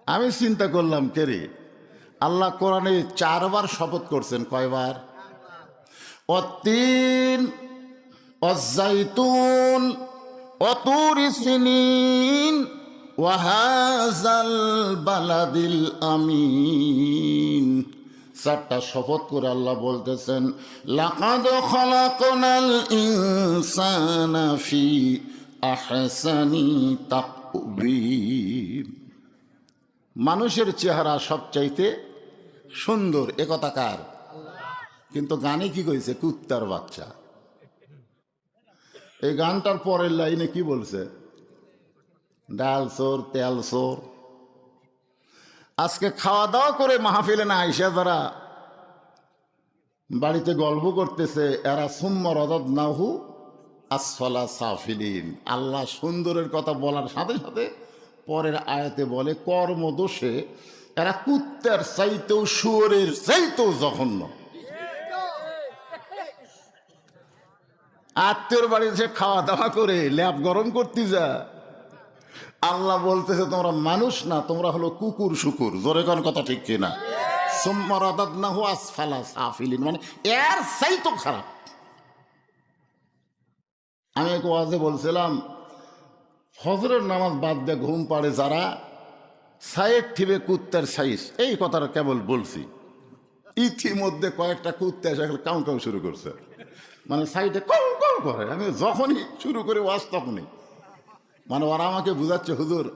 আমি চিন্তা করলাম কে রে, আল্লাহ কোরআনে 4 বার শপথ করছেন। কয়বার? অত্তিন, অজাইতুন, অতুরি সিনিন, ওয়াহাজাল বালাদিল আমিন। 4টা শপথ করে আল্লাহ বলতেছেন, লাকাদ খালাকনাল ইনসানা ফি আহসানি তাকওয়িম। মানুষের চেহারা সবচাইতে সুন্দর, একথা কার? কিন্তু গানে কি কইছে? কুত্তার বাচ্চা। এই গানটার পরের লাইনে কি বলছে? ডাল চোর, তেল চোর। আজকে খাওয়া দাওয়া করে মাহফিলে না আইসা যারা বাড়িতে গল্প করতেছে, এরা সুম্মা রাদাদনাহু আসফালা সাফিলিন। আল্লাহ সুন্দরের কথা বলার সাথে সাথে পরের আয়াতে বলে কর্মদোষে এরা কুত্তার চাইতেও শুয়োরের চাইতেও জঘন্য। আত্মীয়র বাড়িতে খাওয়া দাওয়া করে ল্যাপ গরম করতে যা, আল্লাহ বলতেছে তোমরা মানুষ না, তোমরা হলো কুকুর শুকুর। জোরে কোন কথা ঠিক কিনা? সুম্মা রাদাদনাহু আসফালা সাফিলিন, মানে এর চাইতেও খারাপ। আমি এক ওয়াজে বলছিলাম, ফজরের নামাজ বাদ দিয়ে ঘুম পাড়ে যারা, সাইড ঠিবে কুত্তার সাইজ, এই কথাটা কেবল বলছি। ইতিমধ্যে কয়েকটা কুত্তা এসে কাউ কাউ শুরু করছে, মানে সাইডে কল কল করে। আমি যখনই শুরু করি ওয়াজ তখনই, মানে ওরা আমাকে বুঝাচ্ছে, হুজুর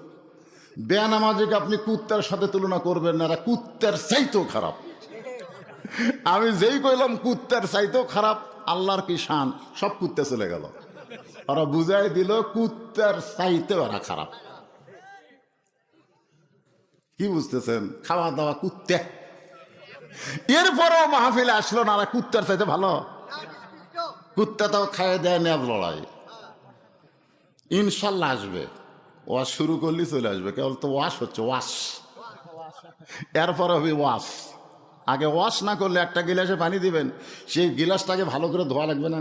বেনামাজিকে আপনি কুত্তার সাথে তুলনা করবেন না, এরা কুত্তার চাইতেও খারাপ। আমি যেই কইলাম কুত্তার চাইতেও খারাপ, আল্লাহর কি শান, সব কুত্তা চলে গেল। ওরা বুঝাই দিল কুত্তার চাইতেও এরা খারাপ। কি বুঝতেছেন? খাওয়া দাওয়া কুত্তা। এরপরেও মাহফিলে আসলো না, এরা কুত্তার চাইতে ভালো। কুত্তা তো খাইয়ে দেয় নেব লড়াই। ইনশাল্লাহ আসবে, ওয়াশ শুরু করলে চলে আসবে। কেবল তো ওয়াশ হচ্ছে ওয়াশ, এরপরে হবে ওয়াশ। আগে ওয়াশ না করলে একটা গিলাসে পানি দিবেন, সেই গিলাসটাকে ভালো করে ধোয়া লাগবে না?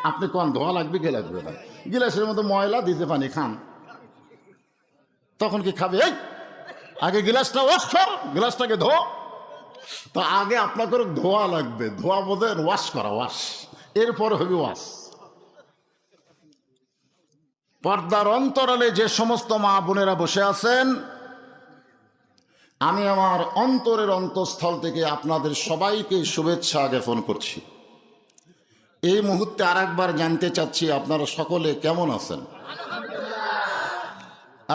আপনি কোন ধোয়া লাগবে কি লাগবে না? গিলাসের মধ্যে ময়লা দিতে পানি খান, তখন কি খাবে? এই আগে গিলাসটা ওয়াশ কর, গিলাসটাকে ধো। তো আগে আপনাকে ধোয়া লাগবে, ধোয়া বোধেন ওয়াশ করা, ওয়াশ, এরপরে হবে ওয়াশ। পর্দার অন্তরালে যে সমস্ত মা বোনেরা বসে আছেন, আমি আমার অন্তরের অন্তঃস্থল থেকে আপনাদের সবাইকে শুভেচ্ছা জ্ঞাপন করছি। এই মুহূর্তে আরেকবার জানতে চাচ্ছি আপনারা সকলে কেমন আছেন?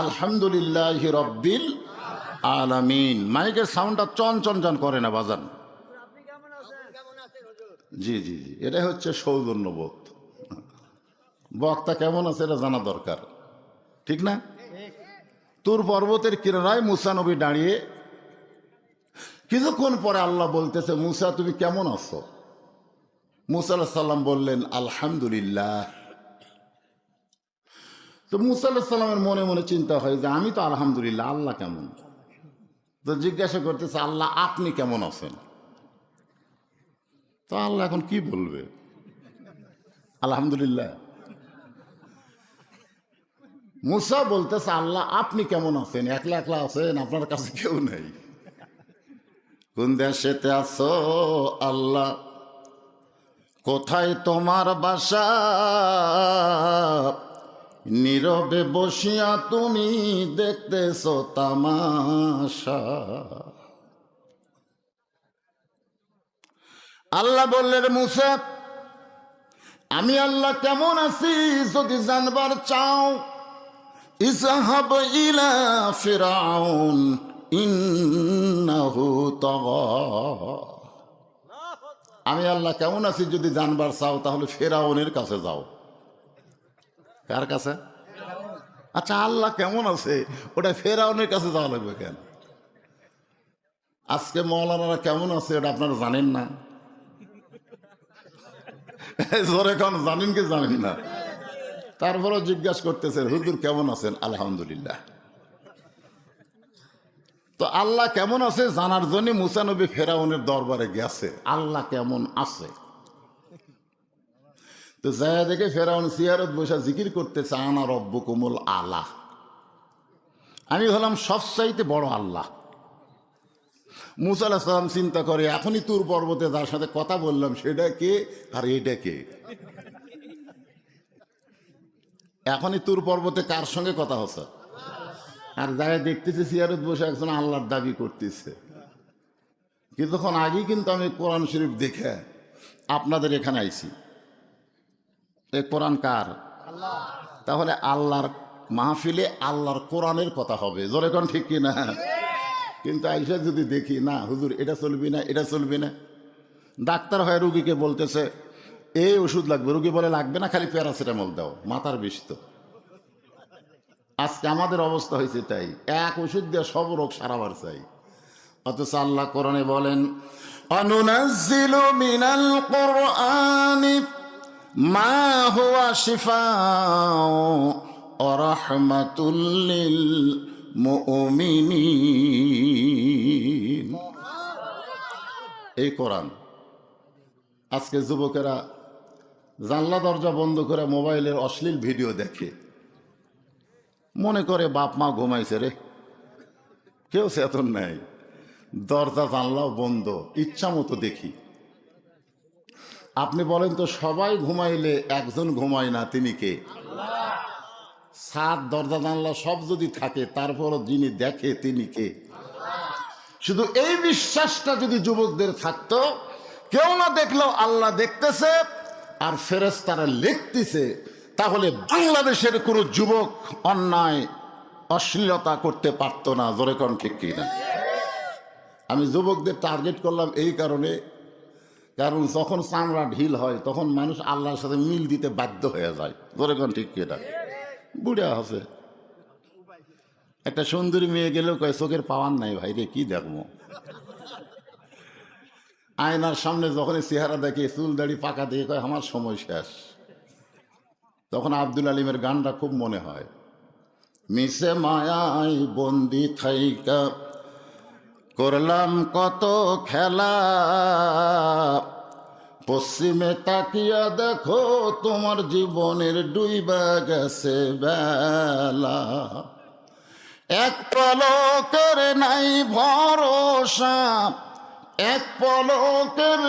আলহামদুলিল্লাহ রব্বিল আলামিন। মাইকের সাউন্ডটা চন করে না বাজান। জি জি জি, এটা হচ্ছে সৌজন্যবোধ। বক্তা কেমন আছে এটা জানা দরকার, ঠিক না? তুর পর্বতের কিনারায় মুসা নবী দাঁড়িয়ে, কিছুক্ষণ পরে আল্লাহ বলতেছে, মুসা তুমি কেমন আছো? মুসা আলাইহিস সালাম বললেন আলহামদুলিল্লাহ। তো মুসা আলাইহিস সালামের মনে মনে চিন্তা হয় যে আমি তো আলহামদুলিল্লাহ, আল্লাহ কেমন? তো জিজ্ঞাসা করতেছে, আল্লাহ আপনি কেমন আছেন? তো আল্লাহ এখন কি বলবে? আলহামদুলিল্লাহ। মুসা বলতেছে, আল্লাহ আপনি কেমন আছেন? একলা একলা আছেন, আপনার কাছে কেউ নেই। কোন দেশেতে আছো আল্লাহ? কোথায় তোমার বাসা? নীরবে বসিয়া তুমি দেখতেছো তামাশা। আল্লাহ বললেন, মুসা আমি আল্লাহ কেমন আছি যদি জানবার চাও, ইযহাব ইলা ফিরআউন ইন্নাহু তাগা। আমি আল্লাহ কেমন আছি যদি জানবার চাও, তাহলে ফিরআউনের কাছে যাও। কার কাছে? আচ্ছা, আল্লাহ কেমন আছে ওটা ফিরআউনের কাছে যাওয়া লাগবে কেন? আজকে মৌলানারা কেমন আছে এটা আপনারা জানেন না? জোরে কোন জানেন কি জানেন না? তারপরও জিজ্ঞাসা করতেছেন, হুজুর কেমন আছেন? আলহামদুলিল্লাহ। তো আল্লাহ কেমন আছে জানার জন্য মুসা নবী ফেরাউনের দরবারে গেছে, আল্লাহ কেমন আছে। তো যায় দেখে ফেরাউন সিয়ারত বসে জিকির করতেছে, আনা রব্বুকুমুল আলা, আমি হলাম সবচাইতে বড় আল্লাহ। মুসা আলাইহিস সালাম চিন্তা করে, এখনই তুর পর্বতে যার সাথে কথা বললাম সেটা কে আর এটা কে? এখনই তুর পর্বতে কার সঙ্গে কথা হচ্ছে? আর যারা দেখতেছে সিয়ারত বসে একজন আল্লাহর দাবি করতেছে। কিছুক্ষণ আগেই কিন্তু আমি কোরআন শরীফ দেখে আপনাদের এখানে আইছি। এ কোরআন কার? তাহলে আল্লাহর মাহফিলে আল্লাহর কোরআনের কথা হবে, জোরে কোন ঠিক কিনা? কিন্তু আইসা যদি দেখি না হুজুর এটা চলবি না, এটা চলবি না। ডাক্তার হয় রুগীকে বলতেছে এই ওষুধ লাগবে, রুগী বলে লাগবে না, খালি প্যারাসিটামল দাও, মাথার বিষ তো। আজকে আমাদের অবস্থা হয়েছে তাই, এক ওষুধ দিয়ে সব রোগ সারাবার চাই। অথচ আল্লাহ কোরআনে বলেন অনুনাজ্জিলু মিনাল কুরআনি মা হুয়া শিফাউ ওয়া রাহমাতুল লিল মুমিনিন। এই কোরআন আজকে যুবকেরা জানলা দরজা বন্ধ করে মোবাইলের অশ্লীল ভিডিও দেখে, মনে করে বাপ মা ঘুমাইছে রে, কেউ চেতন নাই, দরজা জানলাও বন্ধ, ইচ্ছা মতো দেখি। আপনি বলেন তো সবাই ঘুমাইলে একজন ঘুমায় না, তিনি কে? ছাদ দরজা জানলা সব যদি থাকে তারপরও যিনি দেখে তিনি কে? শুধু এই বিশ্বাসটা যদি যুবকদের থাকতো, কেউ না দেখলেও আল্লাহ দেখতেছে আর ফেরেশতারা লিখতেছে, তাহলে বাংলাদেশের কোনো যুবক অন্যায় অশ্লীলতা করতে পারতো না। জোরে কোন ঠিক কিনা? আমি যুবকদের টার্গেট করলাম এই কারণে, কারণ যখন চামড়া ঢিল হয় তখন মানুষ আল্লাহর সাথে মিল দিতে বাধ্য হয়ে যায়। জোরে কোন ঠিক কিনা? বুড়া আছে, একটা সুন্দরী মেয়ে গেলেও কয় চোখের পাওয়ার নাই ভাই রে, কি দেখবো। আয়নার সামনে যখন চেহারা দেখে, চুল দাড়ি পাকা দিয়ে কয় আমার সময় শেষ। তখন আব্দুল আলিমের গানটা খুব মনে হয়, মিশে মায়াই বন্দি থাইকা করলাম কত খেলা, পশ্চিমে তাকিয়া দেখো তোমার জীবনের ডুইবা গেছে বেলা, এক পলকের নাই ভরসা, এক পলকের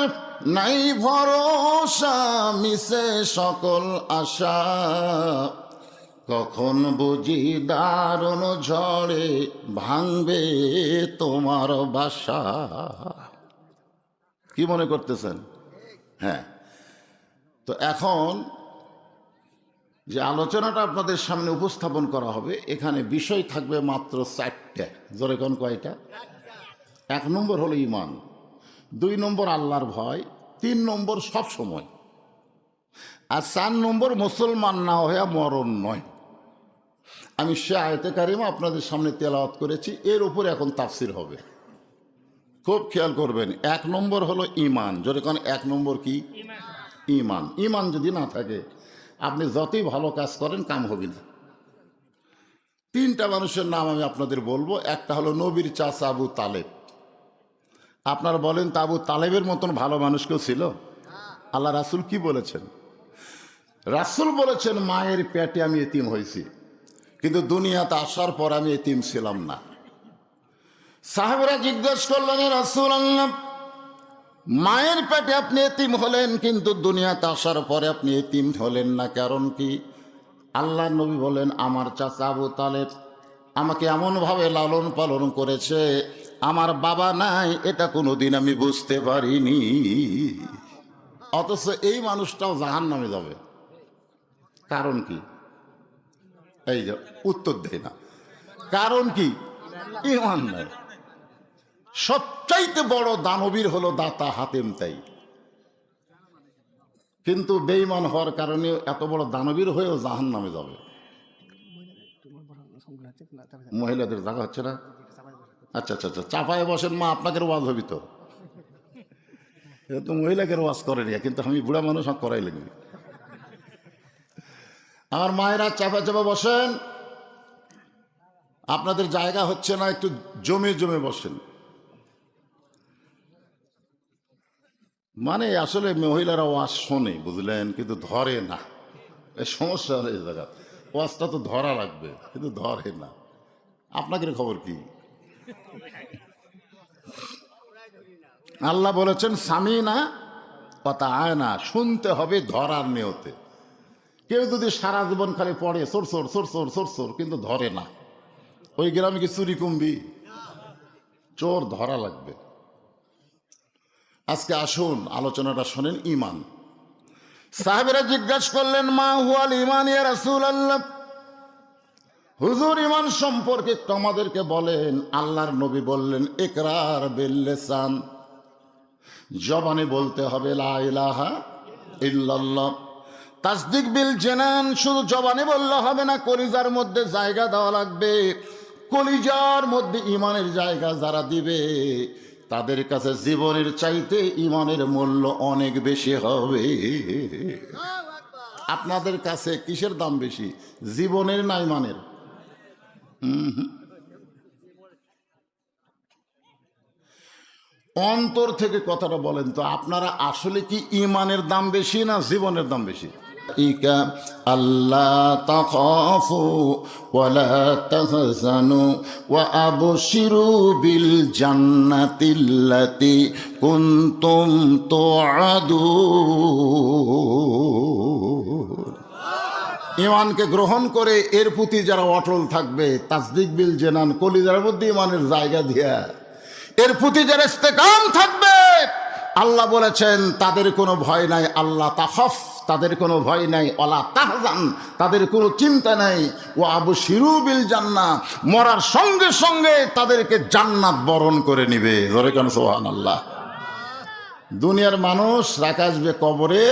নাই ভরসা, মিশে সকল আশা, কখন বুঝি দারুণ ঝড়ে ভাঙবে তোমার বাসা। কি মনে করতেছেন? হ্যাঁ, তো এখন যে আলোচনাটা আপনাদের সামনে উপস্থাপন করা হবে, এখানে বিষয় থাকবে মাত্র 4টে। জোরে কোন কয়টা? 1 নম্বর হলো ঈমান, 2 নম্বর আল্লাহর ভয়, 3 নম্বর সব সময়, আর 4 নম্বর মুসলমান না হয়ে মরণ নয়। আমি সে আয়াতে কারিমা আপনাদের সামনে তেলাওয়াত করেছি, এর উপর এখন তাফসির হবে। খুব খেয়াল করবেন। 1 নম্বর হলো ঈমান। জোরে কোন 1 নম্বর কি? ঈমান। ঈমান যদি না থাকে আপনি যতই ভালো কাজ করেন কাম হবে না। 3টা মানুষের নাম আমি আপনাদের বলবো। একটা হলো নবীর চাচা আবু তালেব। আপনারা বলেন তা আবু তালেবের মতন ভালো মানুষ কেউ ছিল? আল্লাহ রাসূল কি বলেছেন? রাসূল বলেছেন মায়ের পেটে আমি এতিম হয়েছি, কিন্তু দুনিয়াতে আসার পর আমি এতিম ছিলাম না। সাহাবারা জিজ্ঞেস করলেন, রাসূলুল্লাহ, মায়ের পেটে আপনি এতিম হলেন কিন্তু দুনিয়াতে আসার পরে আপনি এতিম হলেন না, কারণ কি? আল্লাহ নবী বলেন, আমার চাচা আবু তালেব আমাকে এমনভাবে লালন পালন করেছে, আমার বাবা নাই এটা কোনোদিন আমি বুঝতে পারিনি। অথচ এই মানুষটাও জাহান্নামে যাবে। কারণ কি? এই যে উত্তর দেয় না। কারণ কি? ঈমান নাই। সবচাইতে বড় দানবীর হলো দাতা হাতেম তাই, কিন্তু বেঈমান হওয়ার কারণে এত বড় দানবীর হয়েও জাহান্নামে যাবে। মহিলাদের জায়গা হচ্ছে না? আচ্ছা আচ্ছা আচ্ছা, চাপায় বসেন মা, আপনাকে ওয়াজ হবি তো। এটা তো মহিলাকে ওয়াজ করে নিয়ে, কিন্তু আমি বুড়া মানুষ করাই লাগবে। আমার মায়েরা চাপা চাপা বসেন, আপনাদের জায়গা হচ্ছে না, একটু জমে জমে বসেন। মানে আসলে মহিলারা ওয়াজ শোনে বুঝলেন, কিন্তু ধরে না। এই সমস্যা হলো এই জায়গা, ওয়াজটা তো ধরা লাগবে কিন্তু ধরে না। আপনাদের খবর কি? আল্লাহ বলেছেন স্বামী না কথা আয় না, শুনতে হবে ধরার নিয়তে। কেউ যদি সারা জীবন খালি পড়ে সোর সোর সোর সোর সোর সোর কিন্তু ধরে না, ওই গ্রামে কি চুরি কমবি? চোর ধরা লাগবে। আজকে আসুন আলোচনাটা শোনেন। ইমান। সাহাবেরা জিজ্ঞাসা করলেন মা হুয়াল ইমান ইয়া রাসূলুল্লাহ, হুজুর ইমান সম্পর্কে একটু আমাদেরকে বলেন। আল্লাহর নবী বললেন ইকরার বিল লিসান, জবানে বলতে হবে লা ইলাহা ইল্লাল্লাহ। তাসদিক বিল জানান, শুধু জবানে বললে হবে না, কলিজার মধ্যে জায়গা দেওয়া লাগবে। কলিজার মধ্যে ইমানের জায়গা যারা দিবে তাদের কাছে জীবনের চাইতে ইমানের মূল্য অনেক বেশি হবে। আপনাদের কাছে কিসের দাম বেশি, জীবনের না ইমানের? অন্তর থেকে কথাটা বলেন তো, আপনারা আসলে কি ইমানের দাম বেশি না জীবনের দাম বেশি? ইকা আল্লাহ তাখাফু ওয়ালা তাহজানু ওয়া আবশিরু বিল জান্নাতিল্লাতি কুনতুম তুআদুন। ইমানকে গ্রহণ করে এর প্রতি যারা অটল থাকবে, তাসদিক বিল জানান, কলিজার মধ্যে ইমানের জায়গা দিয়া এর প্রতি যারা ইস্তেকাম থাকবে, আল্লাহ বলেছেন তাদের কোনো ভয় নাই। আল্লাহ তাখাফ, তাদের কোনো ভয় নাই। ওয়ালা তাহজান, তাদের কোনো চিন্তা নাই। ও আবশিরু বিল জান্নাহ, মরার সঙ্গে সঙ্গে তাদেরকে জান্নাত বরণ করে নিবে। জোরে কেন সুবহানাল্লাহ। দুনিয়ার মানুষ রাখা আসবে কবরে,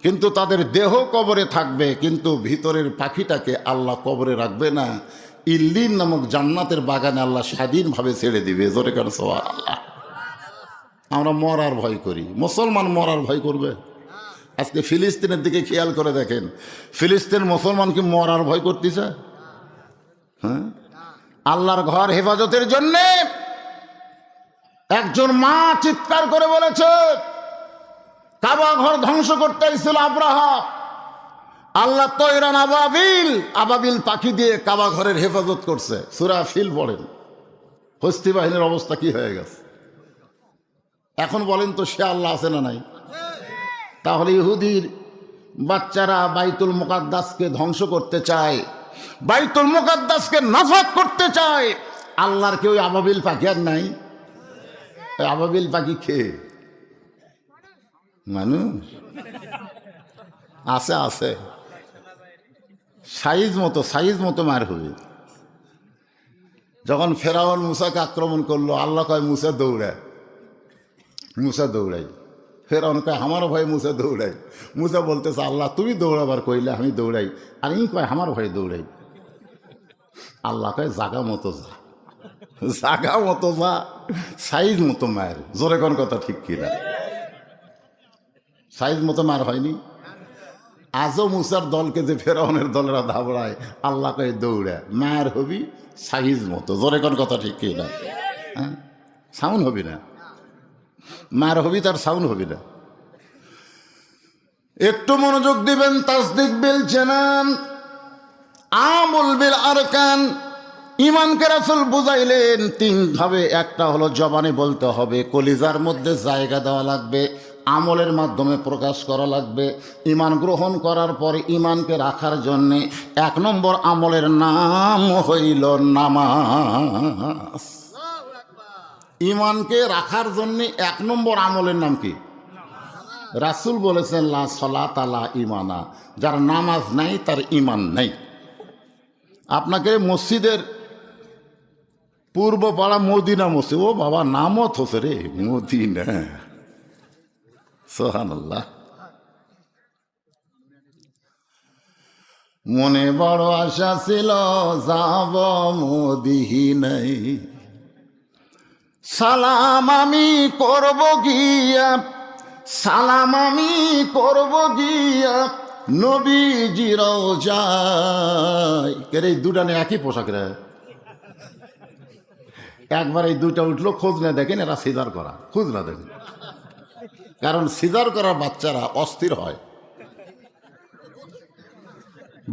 কিন্তু তাদের দেহ কবরে থাকবে, কিন্তু ভিতরের পাখিটাকে আল্লাহ কবরে রাখবে না। ইল্লিন নামক জান্নাতের বাগানে আল্লাহ স্বাধীনভাবে ছেড়ে দিবে। জোরে কেন সুবহানাল্লাহ। আমরা মরার ভয় করি, মুসলমান মরার ভয় করবে? আজকে ফিলিস্তিনের দিকে খেয়াল করে দেখেন, ফিলিস্তিন মুসলমান কি মরার ভয় করতেছে? হ্যাঁ, আল্লাহর ঘর হেফাজতের জন্য একজন মা চিৎকার করে বলেছে কাবা ঘর ধ্বংস করতে এসেছিল আব্রাহা। আল্লাহ তৈরান আবাবিল, আবাবিল পাখি দিয়ে কাবা ঘরের হেফাজত করছে। সূরা ফিল পড়েন। হস্তি বাহিনীর অবস্থা কি হয়ে গেছে এখন বলেন তো, সে আল্লাহ আছে না নাই? তাহলে ইহুদির বাচ্চারা বাইতুল মুকাদ্দাসকে ধ্বংস করতে চায়, বাইতুল মুকাদ্দাসকে নাফাক করতে চায়। আল্লাহর কেউ আবাবিল পাখি আর নাই? আবাবিল পাখি খেয়ে মানুষ আছে আছে, সাইজ মতো মার হবে। যখন ফেরাউন মুসাকে আক্রমণ করলো, আল্লাহ কয় মুসা দৌড়াই। ফেরাউন কয় আমার ভয়ে মুসা দৌড়াই। মুসা বলতেছে আল্লাহ তুমি দৌড়াবার কইলে আমি দৌড়াই, আর ই কয় আমার ভয়ে দৌড়াই। আল্লাহ কয় জাগা মতো যা, সাইজ মতো মায়ের। জোরে কোন কথা ঠিক কিনা? সাইজ মতো মার হয়নি? আজও মুসার দলকে যে ফেরাউনের দলেরা দাবড়ায়, আল্লাহ কয় দৌড়া, মায়ের হবি সাইজ মতো। জোরে কোন কথা ঠিক কিনা? হ্যাঁ, সাউন্ড হবি না, মায়ের হবি তার সাউন্ড হবি না। একটু মনোযোগ দিবেন। তাসদিক বিল জানান, আমল বিল আরকান। ইমানকে রাসূল বুঝাইলেন তিন ভাবে। একটা হলো জবানে বলতে হবে, কলিজার মধ্যে জায়গা দেওয়া লাগবে, আমলের মাধ্যমে প্রকাশ করা লাগবে। ইমান গ্রহণ করার পরে ইমানকে রাখার জন্যে এক নম্বর আমলের নাম হইল নামাজ। ইমানকে রাখার জন্যে এক নম্বর আমলের নাম কি? রাসূল বলেছেন লা সলাতা লা ইমানা, যার নামাজ নাই তার ইমান নাই। আপনাকে মসজিদের পূর্ব পাড়া মদিনা মসজিদ, ও বাবা নামত হচ্ছে রে মদিনা, সুবহানাল্লাহ। মনে বড় আশা ছিল যাব মদিনায়, সালাম আমি করব গিয়া, নবীজি রওজায়। এই দুটা নিয়ে একই পোশাক রে, একবার এই দুইটা উঠলো, খোঁজ না দেখেন এরা সিজার করা, খোঁজ না দেখেন। কারণ সিজার করা বাচ্চারা অস্থির হয়।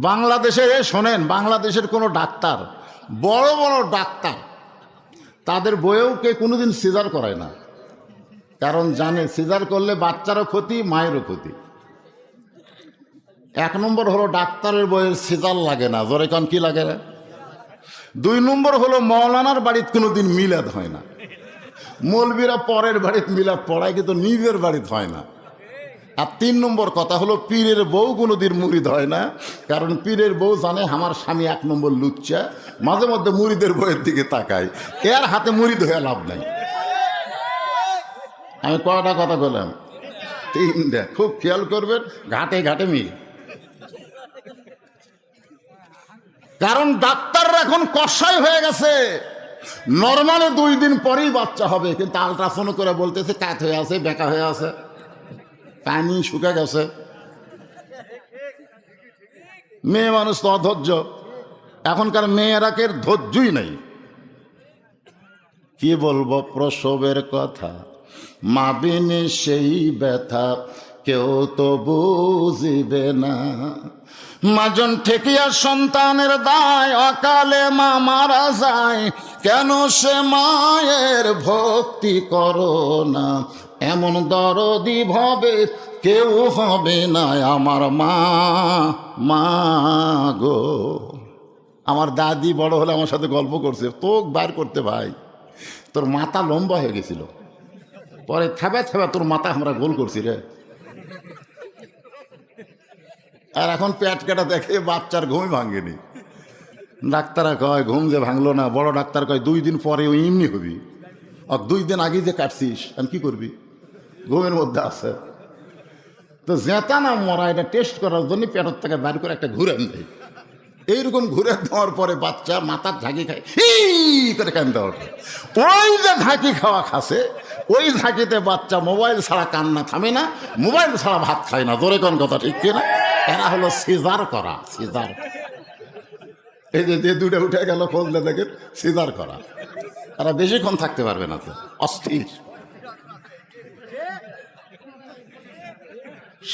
বাংলাদেশে শোনেন, বাংলাদেশের কোনো ডাক্তার বড় বড় ডাক্তার তাদের বইয়েও কে কোনোদিন সিজার করায় না, কারণ জানে সিজার করলে বাচ্চারও ক্ষতি, মায়েরও ক্ষতি। এক নম্বর হলো ডাক্তারের বইয়ের সিজার লাগে না, জোরে কান কি লাগে না। দুই নম্বর হলো মৌলানার বাড়িতে কোনোদিন মিলাদ হয় না। মৌলবীরা পরের বাড়িতে মিলাদ পড়ায়, কিন্তু নিজের বাড়িতে হয় না। আর তিন নম্বর কথা হলো পীরের বউ কোনোদিন মুরিদ হয় না, কারণ পীরের বউ জানে আমার স্বামী এক নম্বর লুচ্চা, মাঝে মধ্যে মুরিদের বইয়ের দিকে তাকায়, এর হাতে মুরিদ হয়ে লাভ নাই। আমি কয়টা কথা বললাম? তিনটা। খুব খেয়াল করবেন, ঘাটে ঘাটে মিল। কারণ ডাক্তাররা এখন কষাই হয়ে গেছে। নর্মালে 2 দিন পরেই বাচ্চা হবে, কিন্তু আলট্রাসাউন্ড করে বলতেছে কাত হয়ে আছে, বেঁকা হয়ে আছে, পানি শুকে গেছে। মেয়ে মানুষ তো অধৈর্য, এখনকার মেয়েরা কে ধৈর্যই নেই। কি বলবো প্রসবের কথা, মা বিনে সেই ব্যথা কেউ তো বুঝিবে না। মাজন ঠেকিয়া সন্তানের দায়, অকালে মা মারা যায়, কেন সে মায়ের ভক্তি করো না। এমন দরদি ভবে কেউ হবে না আমার মা, মা গো। আমার দাদি বড় হলে আমার সাথে গল্প করছে, তোক বার করতে ভাই, তোর মাথা লম্বা হয়ে গেছিল, পরে থাবা থাবা তোর মাথা আমরা গোল করছি রে। আর এখন পেট কাটা দেখে বাচ্চার ঘুমই ভাঙেনি। ডাক্তাররা কয় ঘুম যে ভাঙলো না, বড় ডাক্তার কয় 2 দিন পরে ওই এমনি হবি, আর 2 দিন আগে যে কাটছিস আমি কি করবি, ঘুমের মধ্যে আছে। তো জেতা না মরা, এটা টেস্ট করার জন্য পেটের থেকে বাইর করে একটা ঘুরে দেয়। এইরকম ঘুরে দেওয়ার পরে বাচ্চা মাথার ঝাঁকি খায়, করে কান্দা ওঠে। ওই যে ঝাঁকি খাওয়া খাসে, ওই ঝাঁকিতে বাচ্চা মোবাইল ছাড়া কান্না থামে না, মোবাইল ছাড়া ভাত খায় না। জোরে কোন কথা ঠিক কিনা? এরা হলো সিজার করা, সিজার। এই যে 2টা উঠে গেল, খুললে দেখেন সিজার করা। এরা বেশিক্ষণ থাকতে পারবে না, তো অস্থির।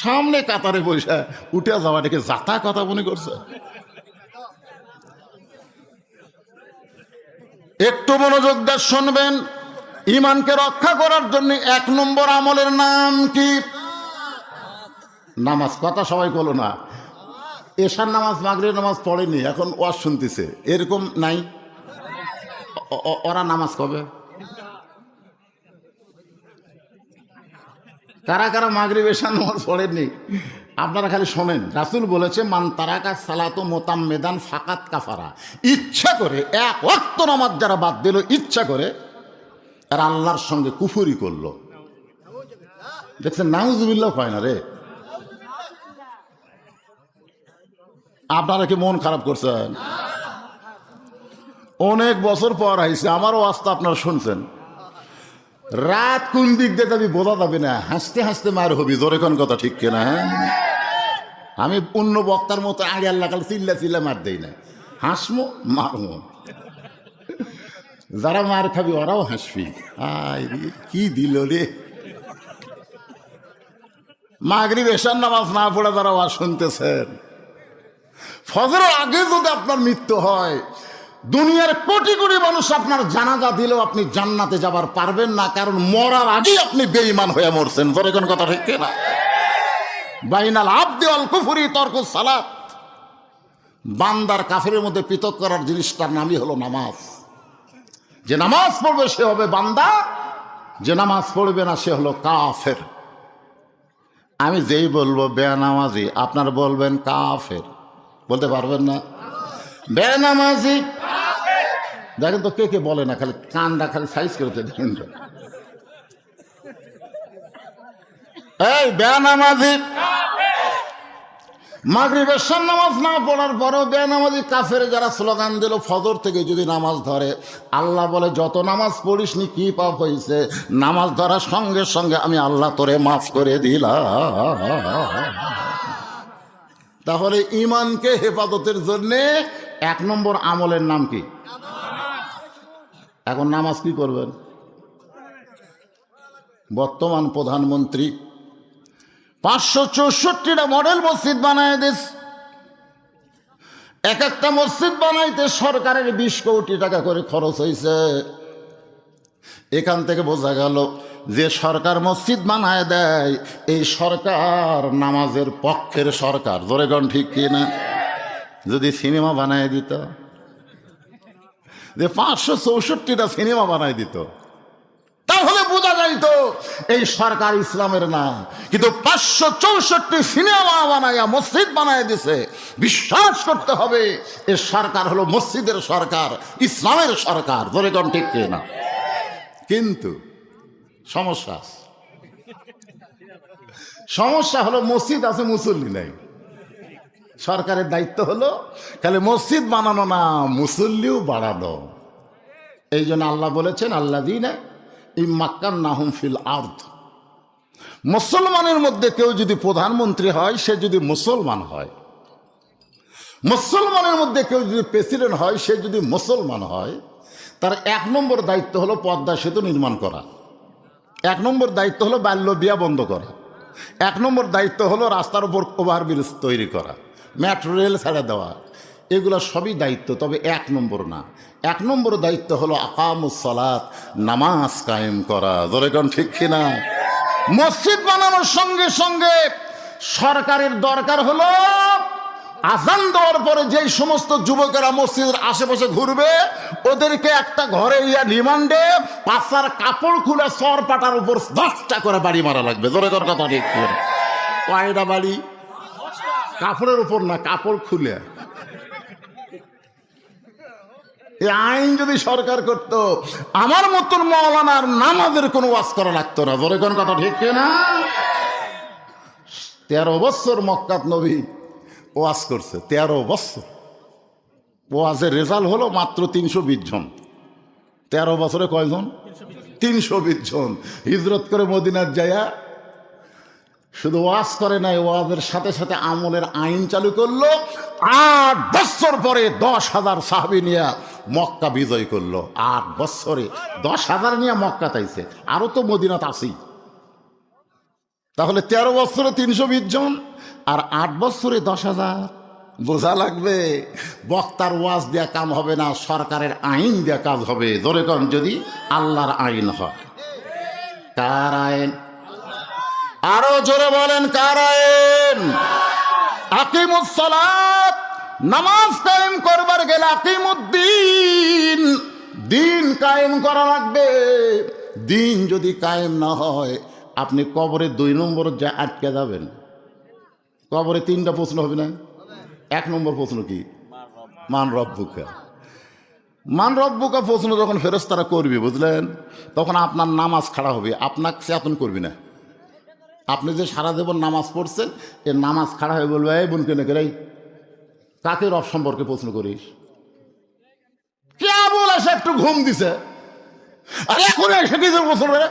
সামনে কাতারে বসে উঠে যাওয়াটাকে যাতা কথা মনে করছে। একটু মনোযোগ দিয়ে শুনবেন, ইমানকে রক্ষা করার জন্য 1 নম্বর আমলের নাম কি? নামাজ। কথা সবাই বলো না। এশার নামাজ মাগরিবের নামাজ পড়েনি, এখন ওয়াজ শুনতেছে, এরকম নাই। ওরা নামাজ কবে? কারা কারা মাগরিব এশার নামাজ পড়েননি? আপনারা খালি শোনেন, রাসূল বলেছে মান তারাকা সালাতু মুতাম্মিদান ফাকাত কাফারা। ইচ্ছা করে 1 ওয়াক্ত নামাজ যারা বাদ দিল, ইচ্ছা করে, আর আল্লাহর সঙ্গে কুফরি করলো। দেখছেন, নাউজুবিল্লাহ হয় না রে। আপনারা কি মন খারাপ করছেন? অনেক বছর পর আইসে, আমারও আস্তে আপনারা শুনছেন। রাত কোন দিক দিয়ে যাবি বোঝা যাবে না, হাসতে হাসতে মার হবি। জোরে কোন কথা ঠিক কিনা? আমি অন্য বক্তার মতো আগে আল্লাহ কাল চিল্লা চিল্লা মার দেই না, হাসমো মারমো। যারা মার খাবি ওরাও হাসবি। কি দিল রে। মাগরিব এশার নামাজ না পড়ে যারা ওয়াজ শুনতেছেন, ফজরের আগে যদি আপনার মৃত্যু হয়, দুনিয়ার কোটি কোটি মানুষ আপনার জানাজা দিলেও আপনি জান্নাতে যাবার পারবেন না, কারণ মরার আগেই আপনি বেঈমান হয়ে মরছেন। ধরে কোন কথা ঠিক না? বাইনাল আবদি ওয়াল কুফরি তরকুস সালাত। বান্দার কাফেরের মধ্যে পৃথক করার জিনিসটার নামই হলো নামাজ। যে নামাজ পড়বে সে হবে বান্দা, যে নামাজ পড়বে না সে হলো কাফের। আমি যেই বলবো বেনামাজি, আপনার বলবেন কাফের, বলতে পারবেন না? বেনামাজি দেখেন তো কে কে বলে না, খালি কানটা খালি সাইজ করতে দেখেন তো। এই বেনামাজি, মাগরিব এশার নামাজ না পড়ার পরও বেনামাজি কাফের যারা স্লোগান দিল ফজর থেকে যদি নামাজ ধরে, আল্লাহ বলে যত নামাজ পড়িস নি কি পাপ হয়েছে, নামাজ ধরার সঙ্গে সঙ্গে আমি আল্লাহ তোরে মাফ করে দিলাম। তাহলে ইমানকে হেফাজতের জন্যে 1 নম্বর আমলের নাম কি? এখন নামাজ কি করবেন? বর্তমান প্রধানমন্ত্রী 564টা মডেল মসজিদ বানায় দিস, এক একটা মসজিদ বানাইতে সরকারের 20 কোটি টাকা করে খরচ হয়েছে। এখান থেকে বোঝা গেল যে সরকার মসজিদ বানায় দেয় এই সরকার নামাজের পক্ষের সরকার। জোরে গণ ঠিক কিনা? যদি সিনেমা বানায় দিত, যে 564টা সিনেমা বানায় দিত, তাহলে বোঝা যাইতো এই সরকার ইসলামের না। কিন্তু 564 সিনেমা বানায়া মসজিদ বানায় দিছে। বিশ্বাস করতে হবে এ সরকার হলো মসজিদের সরকার, ইসলামের সরকার। ধরে কোন ঠিক না? কিন্তু সমস্যা হলো মসজিদ আছে, মুসল্লি নাই। সরকারের দায়িত্ব হলো খালি মসজিদ বানানো না, মুসল্লিও বাড়ানো। এই জন্য আল্লাহ বলেছেন আল্লাযীনা ইম্মাক্কান্নাহুম ফিল আরদ। মুসলমানের মধ্যে কেউ যদি প্রধানমন্ত্রী হয়, সে যদি মুসলমান হয়, মুসলমানের মধ্যে কেউ যদি প্রেসিডেন্ট হয়, সে যদি মুসলমান হয়, তার 1 নম্বর দায়িত্ব হলো পদ্মা সেতু নির্মাণ করা, 1 নম্বর দায়িত্ব হলো বাল্য বিয়া বন্ধ করা, 1 নম্বর দায়িত্ব হলো রাস্তার উপর ওভারব্রিজ তৈরি করা, মেট্রো রেল ছেড়ে দেওয়া। এগুলো সবই দায়িত্ব, তবে 1 নম্বর না। 1 নম্বর দায়িত্ব হলো আকামুস সালাত, নামাজ কায়েম করা। জোরে কোন ঠিক কিনা? মসজিদ বানানোর সঙ্গে সঙ্গে সরকারের দরকার হলো আজান দেওয়ার পরে যেই সমস্ত যুবকেরা মসজিদের আশেপাশে ঘুরবে, ওদেরকে একটা ঘরে রিমান্ডে পাশার কাপড় খুলে সর পাটার উপর 10টা করে বাড়ি মারা লাগবে। জোরে তোর কথা ঠিক করে? কয়টা বাড়ি? কাপড়ের উপর না, কাপড় খুলে। এই আইন যদি সরকার করত, আমার মতন মাওলানার নামাজের কোনো ওয়াজ করা লাগতো না। জোরে কোন কথা ঠিক না? 13 বছর মক্কাত নবী ওয়াজ করছে, 13 বছর। ওয়াজের রেজাল্ট হলো মাত্র 320 জন। 13 বছরে কয়জন? 320 জন। হিজরত করে মদিনার যায়া শুধু ওয়াজ করে নাই, ওয়াজের সাথে সাথে আমলের আইন চালু করলো। 8 বছর পরে 10,000 সাহাবী নিয়ে মক্কা বিজয় করলো। 8 বছরে 10,000 নিয়ে মক্কা তাইছে, আরো তো মদিনাত আসি। তাহলে 13 বছরে 320 জন আর 8 বছরে 10,000। বোঝা লাগবে বক্তার ওয়াজ দেয়া কাম হবে না, সরকারের আইন দেয়া কাজ হবে। ধরে কন যদি আল্লাহর আইন হয়। কার আইন? আরো জোরে বলেন, কার আইন? আকিমুস সালাত, নামাজ কায়েম করবার গেলে আকিমুদ্দিন, দিন কায়েম করা লাগবে। দিন যদি কায়েম না হয়, আপনি কবরে 2 নম্বর যা আটকে যাবেন। কবরে 3টা প্রশ্ন হবে না? 1 নম্বর প্রশ্ন কি? মান রব্বুকা। মান রব্বুকা প্রশ্ন যখন ফেরেশতারা করবে, বুঝলেন, তখন আপনার নামাজ খাড়া হবে, আপনাকে চেতন করবি না। আপনি যে সারা জীবন নামাজ পড়ছেন, এ নামাজ খাড়া হয়ে বলবে, এই বোনকে নাকি রে, কাকে রব সম্পর্কে প্রশ্ন করিস? কে বল এসে একটু ঘুম দিছে, আর এখন এসে কিছু প্রশ্ন করে?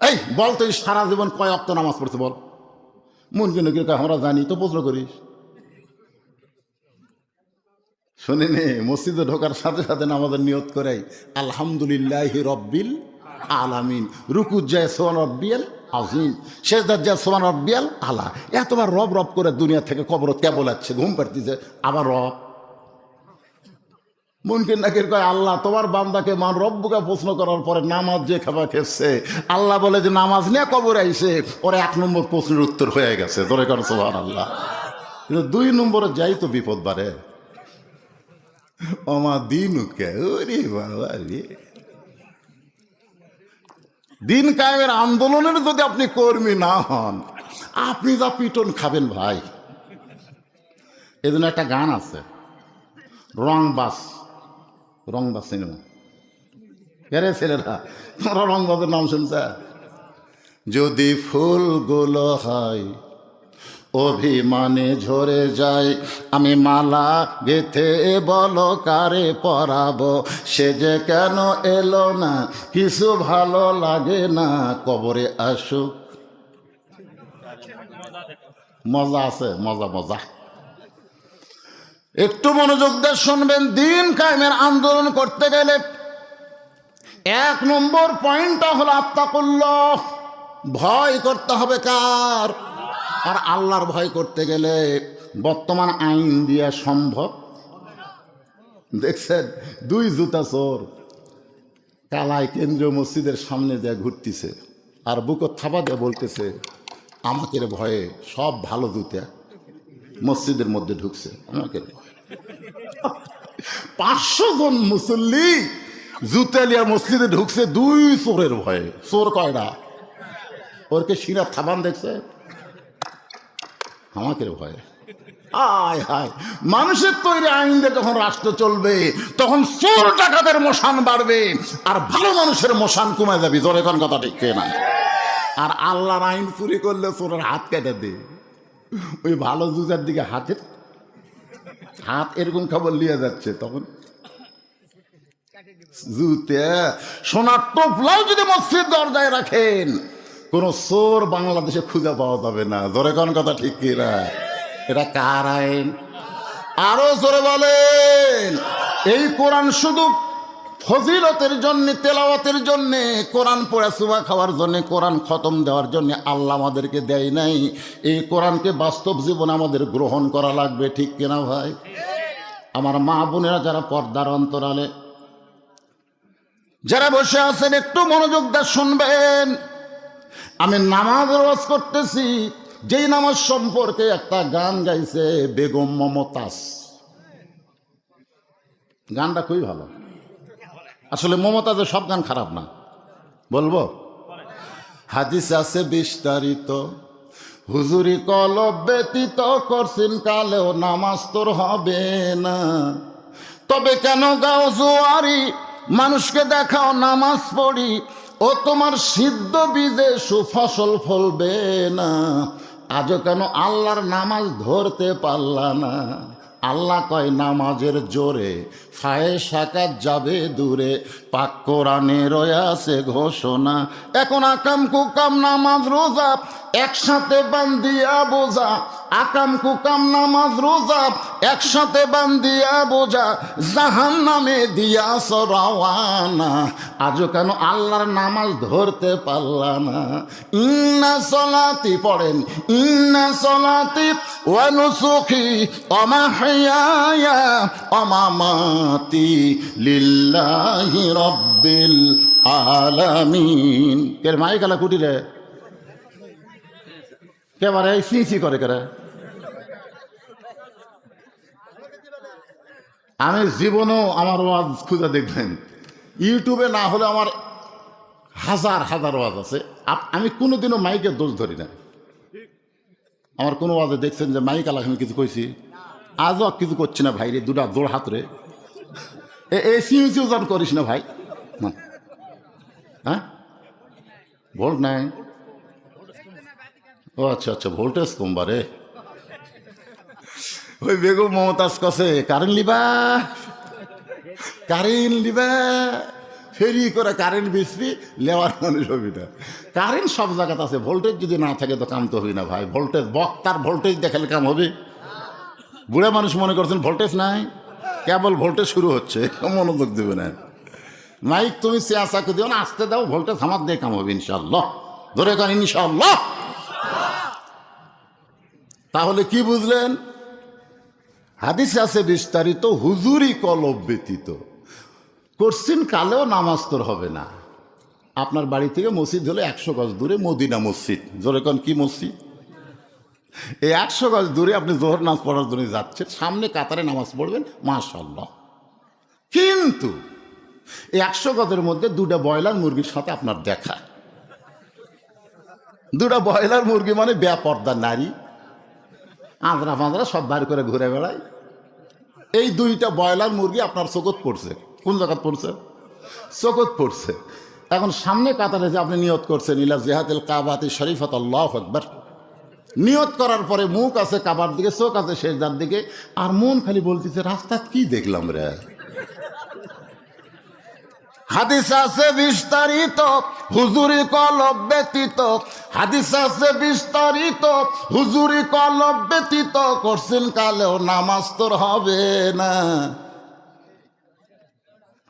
এই বল, তুই সারা জীবন কয় ওয়াক্ত নামাজ পড়ছে বল? মনকে নাকি আমরা জানি তো প্রশ্ন করিস? শুনিনি, মসজিদে ঢোকার সাথে সাথে নামাজের নিয়ত করাই আলহামদুলিল্লাহি রব্বিল আলামিন। রুকুত যায় সোহান রব্বিয়াল আযীম, সেজদাত যায় সোহান রব্বিয়াল আলা। এতবার রব রব করে দুনিয়া থেকে কবর কে বলাচ্ছে, ঘুম পাড়তিছে, আবার রব। মুনকির নাকির কয়, আল্লাহ তোমার বান্দাকে মান রব্বুকে প্রশ্ন করার পরে নামাজ যে খাবার খেয়েছে, আল্লাহ বলে যে নামাজ নিয়ে কবর আইছে, ওরা 1 নম্বর প্রশ্নের উত্তর হয়ে গেছে। ধরে কর সুবহানাল্লাহ। কিন্তু 2 নম্বরে যাই তো বিপদ বাড়ে। ওমা দিনুকে, ওরে বাবা রে। দিন কায়েমের আন্দোলনের যদি আপনি কর্মী না হন, আপনি যা পিটন খাবেন ভাই। এজন্য একটা গান আছে, রংবাজ সিনেমা। এরে ছেলেরা, তোমরা রংবাজের নাম শুনছে? যদি ফুলগুলো হয় অভিমানে ঝরে যায়, আমি মালা গেথে বলো কারে পরাবো, সে যে কেন এলো না, কিছু ভালো লাগে না, কবরে আসুক। মজা আছে, মজা মজা। একটু মনোযোগ দিয়ে শুনবেন। দিন কায়েমের আন্দোলন করতে গেলে 1 নম্বর পয়েন্টটা হলো আত্তাকুল্লাহ, ভয় করতে হবে কার? আর আল্লাহর ভয় করতে গেলে বর্তমান আইন দিয়া সম্ভব? দেখছেন, দুই জুতা চোর কালায় কেন্দ্রীয় মসজিদের সামনে দিয়ে ঘুরতেছে, আর বুকো থাবা দিয়ে বলতেছে আমাকে ভয়ে সব ভালো জুতা মসজিদের মধ্যে ঢুকছে, আমাকে ভয়ে। 500 জন মুসল্লি জুতালিয়া মসজিদে ঢুকছে দুই চোরের ভয়ে। চোর কয়টা? ওরকে শিরা থাবান দেখছে, আমাকে ভয়ে। হায় হায়, মানুষের তৈরি আইন দিয়ে যখন রাষ্ট্র চলবে তখন চোর ডাকাতের মশান বাড়বে আর ভালো মানুষের মশান কমে যাবে। জোরে কোন কথা ঠিক না? আর আল্লাহর আইন চুরি করলে চোরের হাত কেটে দে। ওই ভালো জুতার দিকে হাত এরকম খবর লিয়ে যাচ্ছে, তখন জুতে সোনার টোপলাও যদি মসজিদ দরজায় রাখেন কোন চোর বাংলাদেশে খুঁজে পাওয়া যাবে না। জোরে কোন কথা ঠিক কিনা? এটা কার আইন? আরো জোরে বলেন। এই কোরআন শুধু ফজিলতের জন্য, তেলাওয়াতের জন্য, কোরআন পড়ে সুবা খাওয়ার জন্য, কোরআন খতম দেওয়ার জন্য আল্লাহ আমাদেরকে দেয় নাই। এই কোরআনকে বাস্তব জীবনে আমাদের গ্রহণ করা লাগবে, ঠিক কিনা ভাই? আমার মা বোনেরা যারা পর্দার অন্তরালে যারা বসে আছেন, একটু মনোযোগ দিয়ে শুনবেন। আমি নামাজ রোজ করতেছি, যেই নামাজ সম্পর্কে একটা গান গাইছে বেগম মমতাজ। গানটা খুবই ভালো। আসলে মমতাজের সব গান খারাপ না, বলবো। হাদিস আছে বিস্তারিত, হুজুরি কলব ব্যতীত করছেন কালেও নামাজ তোর হবে না। তবে কেন গাও জোয়ারি, মানুষকে দেখাও নামাজ পড়ি, ও তোমার সিদ্ধ বীজে সুফসল ফলবে না। আজও কেন আল্লাহর নামাজ ধরতে পারলা না? আল্লাহ কয় নামাজের জোরে ফায়েসাকাত যাবে দূরে, পাক কোরআনে রয়েছে ঘোষণা। এখন আকাম কুকাম নামাজ রোজা একসাথে বান্ধিয়া বোঝা, আকাম কুকাম নামাজ রোজা একসাথে বান্ধিয়া বোঝা, জাহান নামে দিয়াছ রওয়ানা। আজও কেন আল্লাহর নামাজ ধরতে পারলা না? ইন্না সলাতি পড়েন, ইন্না সলাতি ওয়া নুসুকি ওয়া মাহইয়ায়া ওয়া মামাতি লিল্লাহি রাব্বিল আলামিন। কে মাইকালা কুটি রে? কেবারে সি করে করে। আমি জীবনেও আমার ওয়াজ খুঁজে দেখবেন, ইউটিউবে না হলে আমার হাজার হাজার ওয়াজ আছে। আমি কোনোদিনও মাইকের দোষ ধরি না। আমার কোনো ওয়াজে দেখছেন যে মাইক আলাক আমি কিছু কইছি? আজও কিছু করছি না ভাই রে, দুটা জোর হাত রে। এই সিউ জন করিস না ভাই। না, হ্যাঁ, ভোল্ট নাই। ও আচ্ছা আচ্ছা, ভোল্টেজ কমবারে। ওই বেগম মমতাজ কছে কারেন্ট লিবা ফেরি করে কারেন্ট বিসবি লেওয়ার মানুষ হবি না। কারেন্ট সব জায়গাতে আছে, ভোল্টেজ যদি না থাকে তো কাম তো হবি না ভাই। ভোল্টেজ বক্তার ভোল্টেজ দেখালে কাম হবে? বুড়া মানুষ মনে করছেন ভোল্টেজ নাই, কেবল ভোল্টেজ শুরু হচ্ছে, মনোযোগ দেবে না। মাইক তুমি চেঁচাকে দিও না, আসতে দাও, ভোল্টেজ আমার দিয়ে কাম হবে ইনশাল্লাহ। ধরে কান ইনশাল্লাহ। তাহলে কি বুঝলেন? হাদিস আছে বিস্তারিত, হুজুরি কলব ব্যতীত করছেন কালেও নামাজ তোর হবে না। আপনার বাড়ি থেকে মসজিদ হলো 100 গজ দূরে মদিনা মসজিদ। জোরে কোন কি মসজিদ? এই 100 গজ দূরে আপনি জোহর নামাজ পড়ার জন্য যাচ্ছেন, সামনে কাতারে নামাজ পড়বেন, মাশাআল্লাহ। কিন্তু এই 100 গজের মধ্যে 2টা ব্রয়লার মুরগির সাথে আপনার দেখা। 2টা ব্রয়লার মুরগি মানে বেপর্দা নারী, আঁদরা ফাঁদরা সব বার করে ঘুরে বেড়ায়। এই 2টা ব্রয়লার মুরগি আপনার চোখত পড়ছে। কোন জায়গাত পড়ছে? চোখত পড়ছে। এখন সামনে কাতারে যে আপনি নিয়ত করছেন ইলা জিহাতিল কাবাতি শরীফাত আল্লাহু আকবার, নিয়ত করার পরে মুখ আছে কাবার দিকে, চোখ আছে সেজদার দিকে, আর মন খালি বলতেছে রাস্তা কি দেখলাম রে। হাদিস আছে বিস্তারিত, হুজুরি কলব ব্যতীত। হাদিস আছে বিস্তারিত, হুজুরি কলব ব্যতীত করছেন কালেও নামাজ তোর হবে না।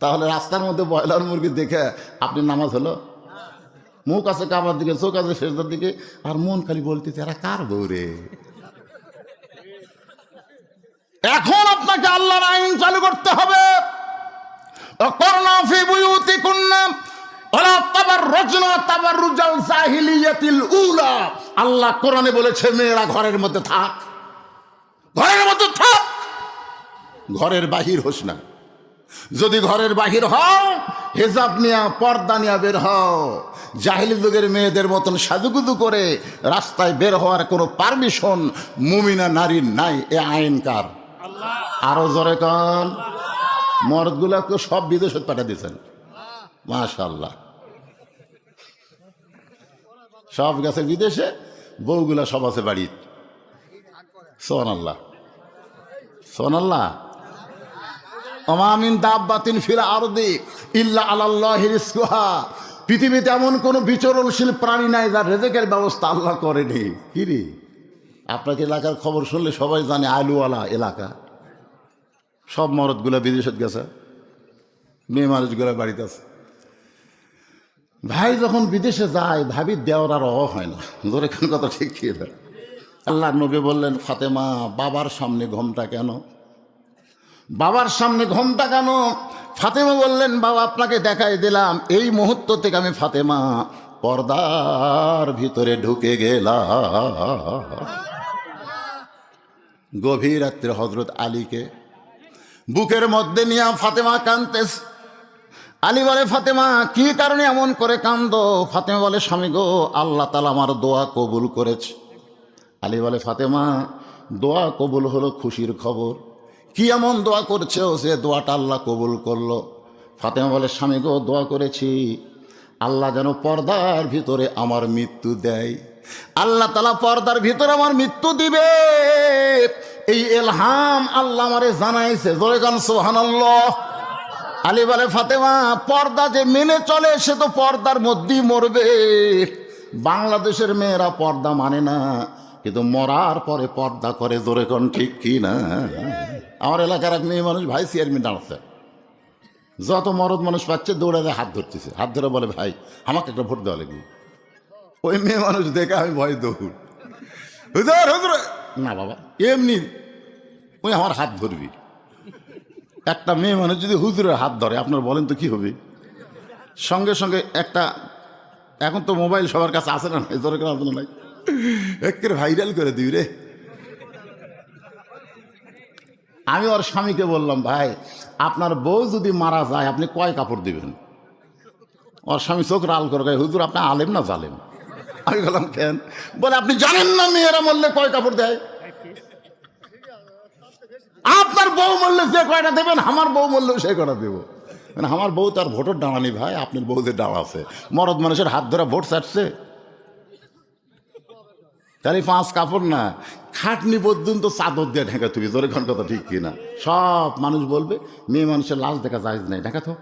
তাহলে রাস্তার মধ্যে ব্রয়লার মুরগি দেখে আপনি নামাজ হলো? মুখ আছে কাবার দিকে, চোখ আছে সেজদার দিকে, আর মন খালি বলতেছে এরা কার বউ রে। এখন আপনাকে আল্লাহর আইন চালু করতে হবে। করনা ফি বুয়ুতিকুন্না ওয়ালা তাবাররুজনা তাবাররুজাল জাহিলিয়াতিল উলা। আল্লাহ কোরআনে বলেছে মেয়েরা ঘরের মধ্যে থাক, ঘরের মধ্যে থাক, ঘরের বাহির হোস না। যদি ঘরের বাহির হও হেজাব নিয়া পর্দা নিয়া বের হও। জাহিলি যুগের মেয়েদের মতন সাজুগুজু করে রাস্তায় বের হওয়ার কোনো পারমিশন মুমিনা নারীর নাই। এ আইন কার? আরো জোরে কান। মর্দগুলাকে সব বিদেশে পাঠিয়ে দিয়েছেন, মাশাআল্লাহ, সব গেছে বিদেশে, বউগুলা সব আছে বাড়ি। সুবহানাল্লাহ, সুবহানাল্লাহ। ওমা মিন দাব্বাতিন ফিল আরদি ইল্লা আলাল্লাহি রিজকুহা। পৃথিবীতে এমন কোনো বিচরণশীল প্রাণী নাই যার রেজেকের ব্যবস্থা আল্লাহ করেনি। কি রে, আপনাকে এলাকার খবর শুনলে সবাই জানে আলুওয়ালা এলাকা, সব মরদগুলা বিদেশে গেছে, মেয়ে মানুষগুলা বাড়িতে আছে। ভাই যখন বিদেশে যায় ভাবি দেওয়ার আর অভাব হয় না। ধরে কোন কথা ঠিক কি? আল্লাহ নবী বললেন, ফাতেমা বাবার সামনে ঘোমটা কেন? বাবার সামনে ঘোমটা কেন? ফাতেমা বললেন, বাবা আপনাকে দেখাই দিলাম, এই মুহূর্ত থেকে আমি ফাতেমা পর্দার ভিতরে ঢুকে গেলাম। গভীর রাত্রে হযরত আলীকে বুকের মধ্যে নিয়ে ফাতেমা কাঁদতেছে। আলী বলে, ফাতেমা কি কারণে এমন করে কান্দো? ফাতেমা বলে, স্বামী গো, আল্লাহ তাআলা আমার দোয়া কবুল করেছে। আলী বলে, ফাতেমা দোয়া কবুল হলো খুশির খবর, কি এমন দোয়া করছে সে দোয়াটা আল্লাহ কবুল করলো? ফাতেমা বলে, স্বামী গো, দোয়া করেছি আল্লাহ যেন পর্দার ভিতরে আমার মৃত্যু দেয়। আল্লাহ তাআলা পর্দার ভিতরে আমার মৃত্যু দিবে, এই ইলহাম আল্লাহ আমারে জানাইছে। জোরে গান সুবহানাল্লাহ। আলী বলে, ফাতেমা পর্দা যে মেনে চলে সে তো পর্দার মধ্যেই মরবে। বাংলাদেশের মেয়েরা পর্দা মানে না, কিন্তু মরার পরে পর্দা করে। জোরে কোন ঠিক কি না? আমার এলাকার এক মেয়ে মানুষ ভাই চেয়ারম্যান দাঁড়াচ্ছে, যত মরদ মানুষ পাচ্ছে দৌড়াতে হাত ধরতেছে, হাত ধরে বলে, ভাই আমাকে একটা ভোট দেওয়া লাগবে। ওই মেয়ে মানুষ দেখে আমি ভয় দৌড়, হুজুর হুজুর না বাবা, এমনি ওই আমার হাত ধরবি। একটা মেয়ে মানুষ যদি হুজুরের হাত ধরে আপনার বলেন তো কি হবে? সঙ্গে সঙ্গে একটা, এখন তো মোবাইল সবার কাছে আসে না, দরকার আসলে নাই, একের ভাইরাল করে দিবি রে। আমি ওর স্বামীকে বললাম, ভাই আপনার বউ যদি মারা যায় আপনি কয় কাপড় দিবেন? ওর স্বামী চোখ লাল করে, হুজুর আপনি আলেম না জালেম? আমি বললাম, কেন? বলে, আপনি জানেন না মেয়েরা মরলে কয় কাপড় দেয়? আপনার বউ মরলে যে কয়টা দেবেন, আমার বউ মরলেও সে কয়টা দেবো। মানে আমার বউ তার ভোটের ডাঙানি ভাই, আপনার বউদের ডাঙা আছে। মরদ মানুষের হাত ধরে ভোট চাটছে, তাহলে 5 কাপড় না, খাটনি পর্যন্ত চাদর দিয়ে ঢেকা তুমি। জোরে খান কথা ঠিক কিনা? সব মানুষ বলবে মেয়ে মানুষের লাশ দেখা যায় নাই, ঢাকা তো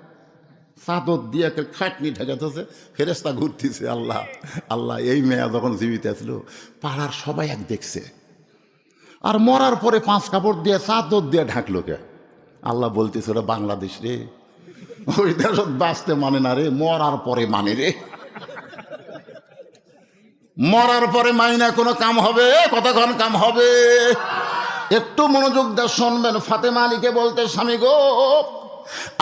চাদর দিয়ে একটা খাটনি ঢেকাতেছে, ফেরেশতা ঘুরতেছে। আল্লাহ আল্লাহ, এই মেয়া যখন জীবিত ছিল পাড়ার সবাই এক দেখছে, আর মরার পরে 5 কাপড় দিয়ে চাদর দিয়ে ঢাকলো কে? আল্লাহ বলতেছে, ওরা বাংলাদেশ রে, ওই দেশত বাঁচতে মানে না রে, মরার পরে মানে রে। মরার পরে মাইনা কোনো কাম হবে? কতক্ষণ কাম হবে? একটু মনোযোগ দিয়ে শুনবেন। ফাতেমা আলীকে বলতে, স্বামী গো,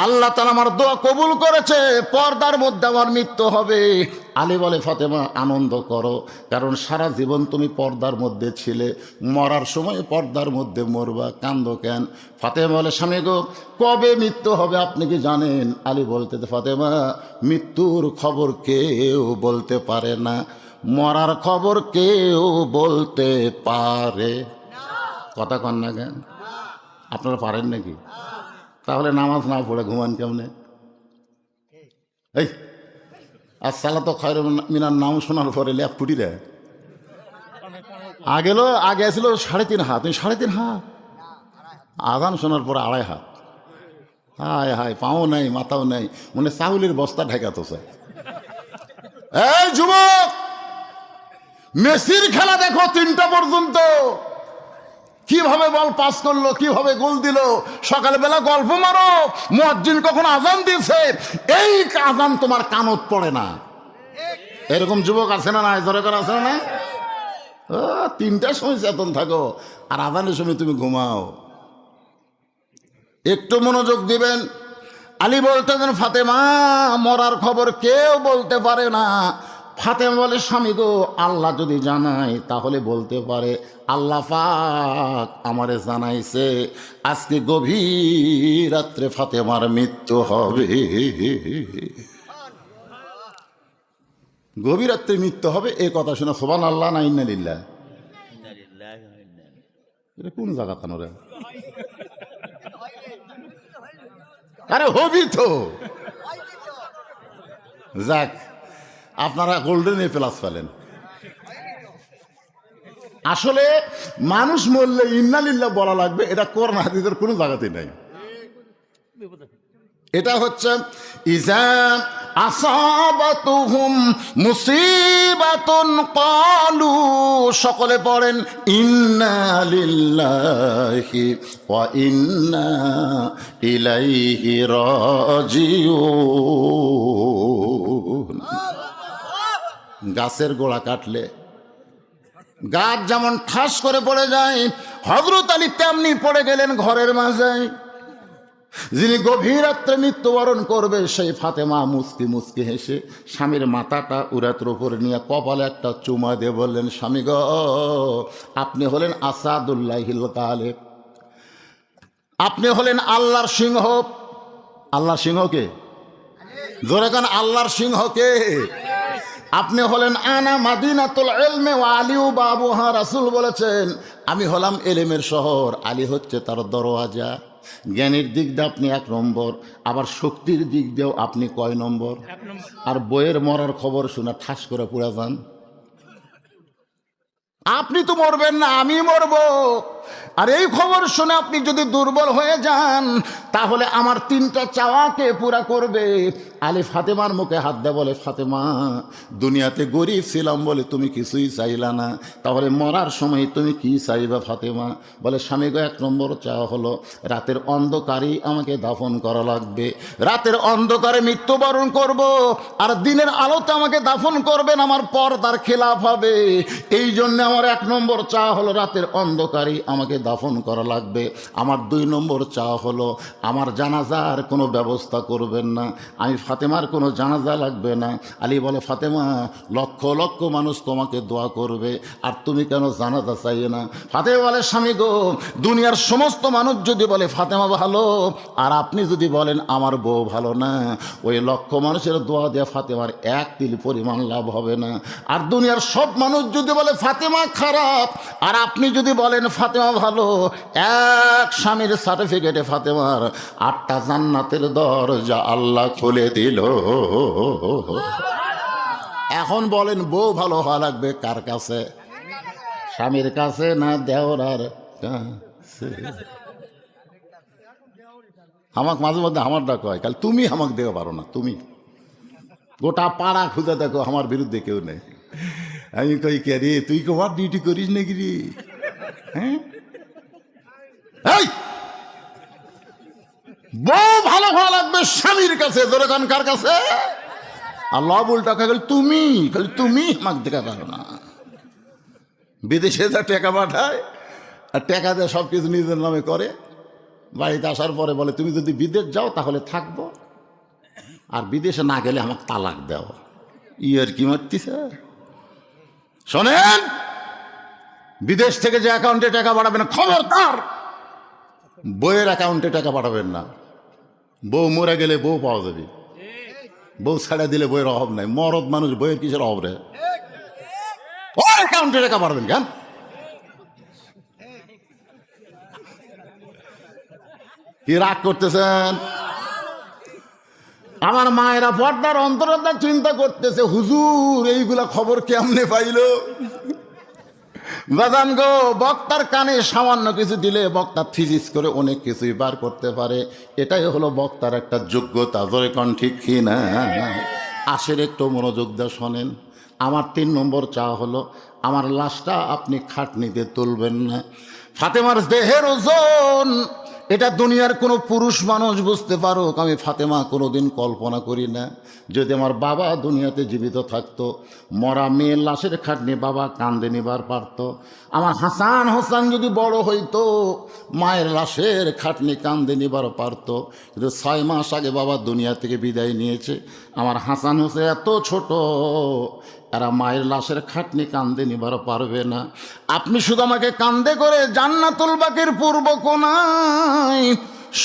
আল্লাহ তাআলা আমার দোয়া কবুল করেছে, পর্দার মধ্যে আমার মৃত্যু হবে। আলী বলে, ফাতেমা আনন্দ করো, কারণ সারা জীবন তুমি পর্দার মধ্যে ছিলে, মরার সময় পর্দার মধ্যে মরবা, কান্দো কেন? ফাতেমা বলে, স্বামী গো, কবে মৃত্যু হবে আপনি কি জানেন? আলী বলতে, ফাতেমা মৃত্যুর খবর কেউ বলতে পারে না, মরার খবর কেউ বলতে পারে। কথা কন না কেন? আপনারা পারেন নাকি? তাহলে নামাজ না পড়ে ঘুমান কেমনে? এই আসসালাতু খায়রুম মিনান নাম শোনার পরে ল্যাপ ফুটি দেয়। আগে ছিল 3.5 হাত, 3.5 হাত। আজান শোনার পরে 2.5 হাত। হায় হায়, পাও নাই মাথাও নাই, মানে চাউলের বস্তা ঢেকাতেছে। এই যুবক, মেসির খেলা দেখো 3টা পর্যন্ত, কিভাবে বল পাস করলো, কিভাবে গোল দিল। সকালবেলা গল্প মারো, মুয়াজ্জিন কখন আজান দিয়েছে, এই আজান তোমার কানত পড়ে না। এরকম যুবক আছে না? নাই ধরে করা আছে না? 3টার সময় চেতন থাকো, আর আজানের সময় তুমি ঘুমাও। একটু মনোযোগ দিবেন। আলী বলতেন, ফাতেমা মরার খবর কেউ বলতে পারে না। ফাতেমা বলে, স্বামী গো, আল্লাহ যদি জানায় তাহলে বলতে পারে। আল্লাহ পাক আমারে জানাইছে আজকে গভীর রাত্রে ফাতেমার মৃত্যু হবে। গভীর রাত্রে মৃত্যু হবে, এই কথা শুনে সুবহানাল্লাহ না ইন্না লিল্লাহ? এটা কোন জায়গা কানো রে? আরে হবি তো। যাক, আপনারা গোল্ডেন এ প্লাস পেলেন। আসলে মানুষ মরলে ইন্না লিল্লাহ বলা লাগবে, এটা কোরআন হাদিসের কোনো জায়গাতেই নাই। এটা হচ্ছে ইজা আসাবাতুহুম মুসিবাতুন ক্বালু, সকলে পড়েন ইন্না লিল্লাহি ওয়া ইন্না ইলাইহি রাজিউন। গাছের গোড়া কাটলে গাছ যেমন ঠাস করে পড়ে যায়, হযরত আলী তেমনি পড়ে গেলেন ঘরের মাঝে। যিনি গভীর রাত্রে মৃত্যুবরণ করবে সেই ফাতেমা মুস্কি মুস্কি হেসে স্বামীর মাথাটা উরাতের উপরে নিয়ে কপালে একটা চুমা দিয়ে বললেন, স্বামী গো, আপনি হলেন আসাদুল্লাহিল গালিব, আপনি হলেন আল্লাহর সিংহ। আল্লাহর সিংহকে জোরে কান, আল্লাহর সিংহকে। আপনি হলেন আনা মাদিনাতুল ইলমি ওয়া আলিউ বাবুহা। রাসূল বলেছেন, আমি হলাম এলেমের শহর, আলী হচ্ছে তার দরওয়াজা। জ্ঞানের দিক দিয়ে আপনি 1 নম্বর, আবার শক্তির দিক দিয়েও আপনি কয় নম্বর? আর বইয়ের মরার খবর শুনে ঠাস করে পুরা যান। আপনি তো মরবেন না, আমি মরব। আর এই খবর শুনে আপনি যদি দুর্বল হয়ে যান তাহলে আমার 3টা চাওয়াকে পুরা করবে। আলী ফাতেমার মুখে হাত দেয়, বলে, ফাতেমা দুনিয়াতে গরিব ছিলাম বলে তুমি কিছুই চাইলা না, তাহলে মরার সময় তুমি কি চাইবা ফাতেমা? বলে, স্বামী গো, 1 নম্বর চাওয়া হলো রাতের অন্ধকারেই আমাকে দাফন করা লাগবে। রাতের অন্ধকারে মৃত্যুবরণ করব, আর দিনের আলোতে আমাকে দাফন করবেন, আমার পর্দার খেলাফ হবে। এই জন্য আমার 1 নম্বর চাওয়া হলো রাতের অন্ধকারেই আমাকে দাফন করা লাগবে। আমার 2 নম্বর চাওয়া হলো আমার জানাজার কোনো ব্যবস্থা করবেন না, আমি ফাতেমার কোনো জানাজা লাগবে না। আলী বলে, ফাতেমা লক্ষ লক্ষ মানুষ তোমাকে দোয়া করবে, আর তুমি কেন জানাজা চাইয়ে না? ফাতেমা বলে, স্বামী গো, দুনিয়ার সমস্ত মানুষ যদি বলে ফাতেমা ভালো, আর আপনি যদি বলেন আমার বউ ভালো না, ওই লক্ষ মানুষের দোয়া দিয়ে ফাতেমার 1 তিল পরিমাণ লাভ হবে না। আর দুনিয়ার সব মানুষ যদি বলে ফাতেমা খারাপ, আর আপনি যদি বলেন ফাতেমা ভালো, এক স্বামীর সার্টিফিকেটে ফাতেমার 8টা জান্নাতের দরজা আল্লাহ খুলে দিল। এখন বলেন বউ ভালো হওয়া লাগবে কার কাছে? স্বামীর কাছে না দেওরার কাছে? আমাকে মাঝে মধ্যে আমার ডাক হয়, কাল তুমি আমাকে দেওয়া পারো না। তুমি গোটা পাড়া খুঁজে দেখো, আমার বিরুদ্ধে কেউ নেই। আমি কই, কে রে, তুই কবার ডিউটি করিস নাকি রে? হ্যাঁ, বউ ভালো ভালো লাগবে স্বামীর কাছে। ধরে কান কার কাছে? আল্লাহ বলটা খালি তুমি, খালি তুমি আমাকে দেখা পারো না। বিদেশে যা টাকা পাঠায়, আর টাকা দিয়ে সব কিছু নিজের নামে করে, বাড়িতে আসার পরে বলে, তুমি যদি বিদেশ যাও তাহলে থাকবো, আর বিদেশে না গেলে আমাকে তালাক দাও। ইয়ার কি মারতিছে? শোনেন, বিদেশ থেকে যে অ্যাকাউন্টে টাকা পাঠাবেন, খবরদার বউয়ের অ্যাকাউন্টে টাকা পাঠাবেন না। বউ মরে গেলে বউ পাওয়া যাবে, বউ ছাড়া দিলে বইয়ের অভাব নাই। মরদ মানুষ, বইয়ের কিসের অভাব রে? ওর অ্যাকাউন্টে টাকা পাঠাবেন কেন? কি রাগ করতেছেন? আমার মায়েরা পর্দার অন্তরতা চিন্তা করতেছে, হুজুর এইগুলা খবর কেমনে পাইল? বাজান গো, বক্তার কানে সামান্য কিছু দিলে বক্তা থিজিস করে অনেক কিছুই বার করতে পারে। এটাই হলো বক্তার একটা যোগ্যতা। জোরে কোন ঠিক কি না? আসের একটু মনোযোগ দিয়ে শোনেন। আমার 3 নম্বর চাওয়া হলো আমার লাশটা আপনি খাটনিতে তুলবেন না। ফাতেমার দেহের ওজন এটা দুনিয়ার কোনো পুরুষ মানুষ বুঝতে পারুক, আমি ফাতেমা কোনোদিন কল্পনা করি না। যদি আমার বাবা দুনিয়াতে জীবিত থাকতো, মরা মেয়ের লাশের খাটনি বাবা কান্দে নিবার পারত। আমার হাসান হোসেন যদি বড় হইতো, মায়ের লাশের খাটনি কান্দে নিবার পারত। কিন্তু 6 মাস আগে বাবা দুনিয়া থেকে বিদায় নিয়েছে। আমার হাসান হোসেন এত ছোট, এরা মায়ের লাশের খাটনি কান্দে নিবার পারবে না। আপনি শুধু আমাকে কান্দে করে জান্নাতুল বাকির পূর্ব কোণায়